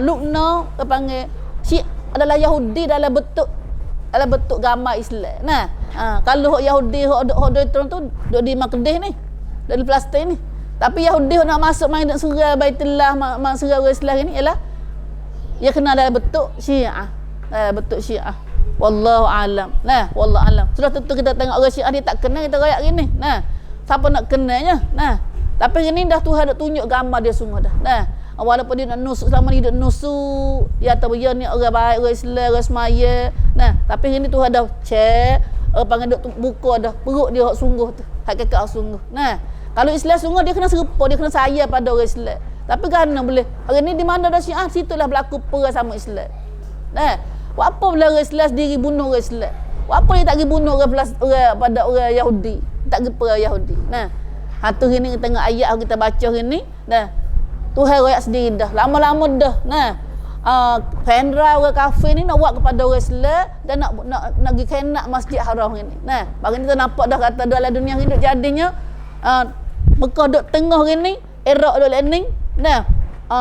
Lubna dia panggil Syiah adalah Yahudi dalam bentuk gambar Islam. Nah, kalau Yahudi hok terus tu duk di Makkah ni, duk di Palestin ni. Tapi Yahudi nak masuk main nak surau Baitullah, surau Islam ni ialah dia kena dalam bentuk Syiah. Bentuk Syiah. Wallahu alam. Nah, wallahu alam. Sudah tentu kita tengok orang Syiah dia tak kena kita royak gini. Nah, siapa nak kenanya? Nah, tapi ini dah Tuhan dah tunjuk gambar dia semua dah. Nah, walaupun dia nak nusuk selama ni dia nusuk, dia tahu dia ni orang baik, orang Islam, orang semaya. Nah, tapi ini Tuhan dah cek, panggil duk buka dah perut dia hak sungguh tu. Hakikat sungguh. Nah, kalau Islam sungguh dia kena serupa, dia kena sayang pada orang Islam. Tapi kerana boleh hari ni di mana dah Syiah, situlah berlaku perang sama Islam. Nah, buat apa bila orang Islam sendiri bunuh orang Islam? Buat apa dia tak pergi bunuh orang pada orang Yahudi? Tak pergi perang Yahudi. Nah, hatu ini kita tengok ayat yang kita baca hari ni. Nah, Tuhan royak sendiri dah. Lama-lama dah. Nah, pendra orang kafir ni nak buat kepada orang Islam dan nak pergi kena Masjid Haram ni. Nah, bagi kita nampak dah kata dalam dunia hidup jadinya Mekah duk tengah ni, Iraq duk ni. Nah,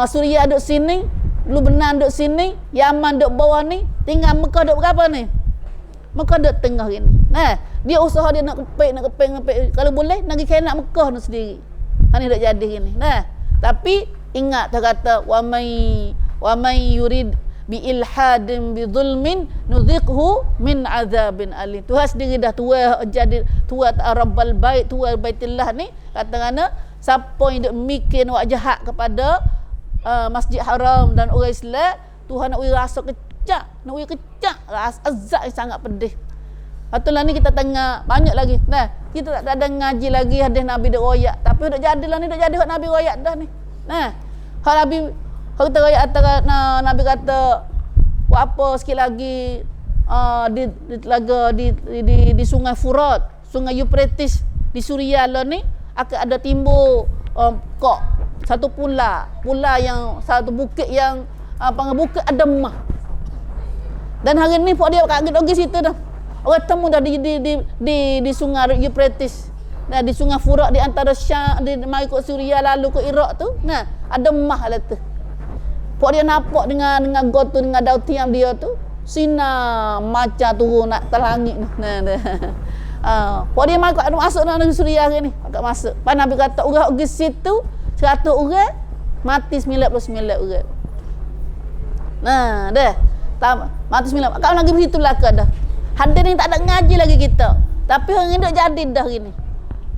Suria duk sini, Lebanon duk sini, Yaman duk bawah ni, tinggal Mekah duk berapa ni? Mekah duk tengah ni. Nah, dia usaha dia nak kepek. Kalau boleh nak pergi kena Mekah tu sendiri. Ni duk jadi ni. Nah, tapi ingat dia kata wa may yurid bi ilhadin bi zulmin nudhiqhu min azabin alim. Tuhan sendiri dah tua jadi tua Rabbul Bait, tua Baitullah ni kata siapa yang duk mikir nak jahat kepada Masjid Haram dan orang Islam, Tuhan nak rasa kecak, rasa azab yang sangat pedih. Patulah ni kita tengah banyak lagi. Nah, kita tak ada ngaji lagi hadis Nabi duk royak, tapi duk jadilah ni duk jadi hak Nabi royak dah ni. Nah, hak Nabi kita royak antara Nabi kata buat apa sikit lagi di Sungai Furat, Sungai Euphrates di Suria lah ni akan ada timbul kok satu pula yang satu bukit yang panggil bukit Adamah. Dan hari ni pok dia kat pergi situ dah. Orang temu dah di Sungai Euphrates. Nah, di Sungai Furat di antara Syam di mai ke Suria lalu ke Iraq tu. Nah, Adamah lah tu. Pok dia nampak dengan go tu dengan daun tiam dia tu sinar macam turun nak terlangit ni. Nah. Pok dia masuk dalam negeri Suria hari ni. Agak masuk. Pak Nabi kata orang pergi situ 100 orang mati 99 orang. Nah, dah. Mati 9. Kalau lagi begitulah ke dah. Hadir ni tak ada ngaji lagi kita. Tapi hari ni dah jadi dah hari ni.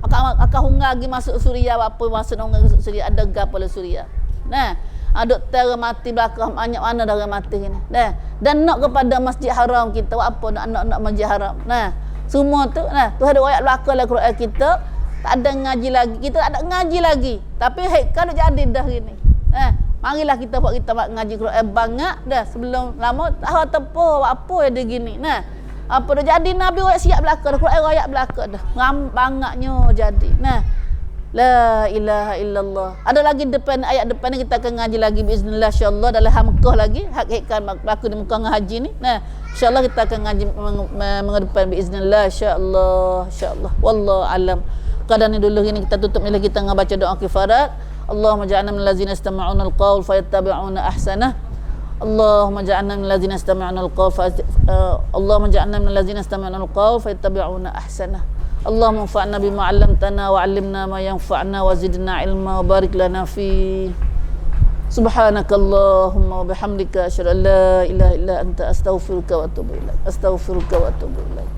Akan hungar lagi masuk Suria apa masuk orang masuk Suria ada gapala Suria. Nah, doktor mati belakang banyak mana dah mati ni. Nah, dan nak kepada Masjid Haram kita buat apa nak Masjid Haram. Nah, semua tu nah Tuhan ada ayat belakang dalam Quran kita tak ada ngaji lagi. Kita tak ada ngaji lagi. Tapi hekal dah jadi dah hari ni. Nah, marilah kita buat kita ngaji Quran banyak dah sebelum lama tahu tepo apa yang dia gini. Nah, apa dah jadi Nabi ayat siap belakang Quran ayat belakang dah. Bangaknya jadi. Nah, La ilaha illallah. Ada lagi depan ayat depan ni kita akan ngaji lagi biiznillah insyaallah dalam Mekah lagi hakikat berlaku di Mekah dengan haji ni. Nah, insyaallah kita akan ngaji mengedepan biiznillah insyaallah. Wallahu alam. Kadang ni dulu ini kita tutup ni kita baca doa kifarat. Allahumma ja'alna minal ladzina yastami'una al-qaul fayattabi'una ahsanah. Allahumma ja'alna minal ladzina yastami'una al-qaul Allahumma ja'alna minal ladzina yastami'una al-qaul fayattabi'una ahsanah. Allahumma anfa'na bima 'allamtana wa 'allimna ma yanfa'na wa zidna ilma wa barik lana fi subhanakallahumma wa bihamdika asyhadu an la ilaha illa anta astaghfiruka wa atubu ilaik.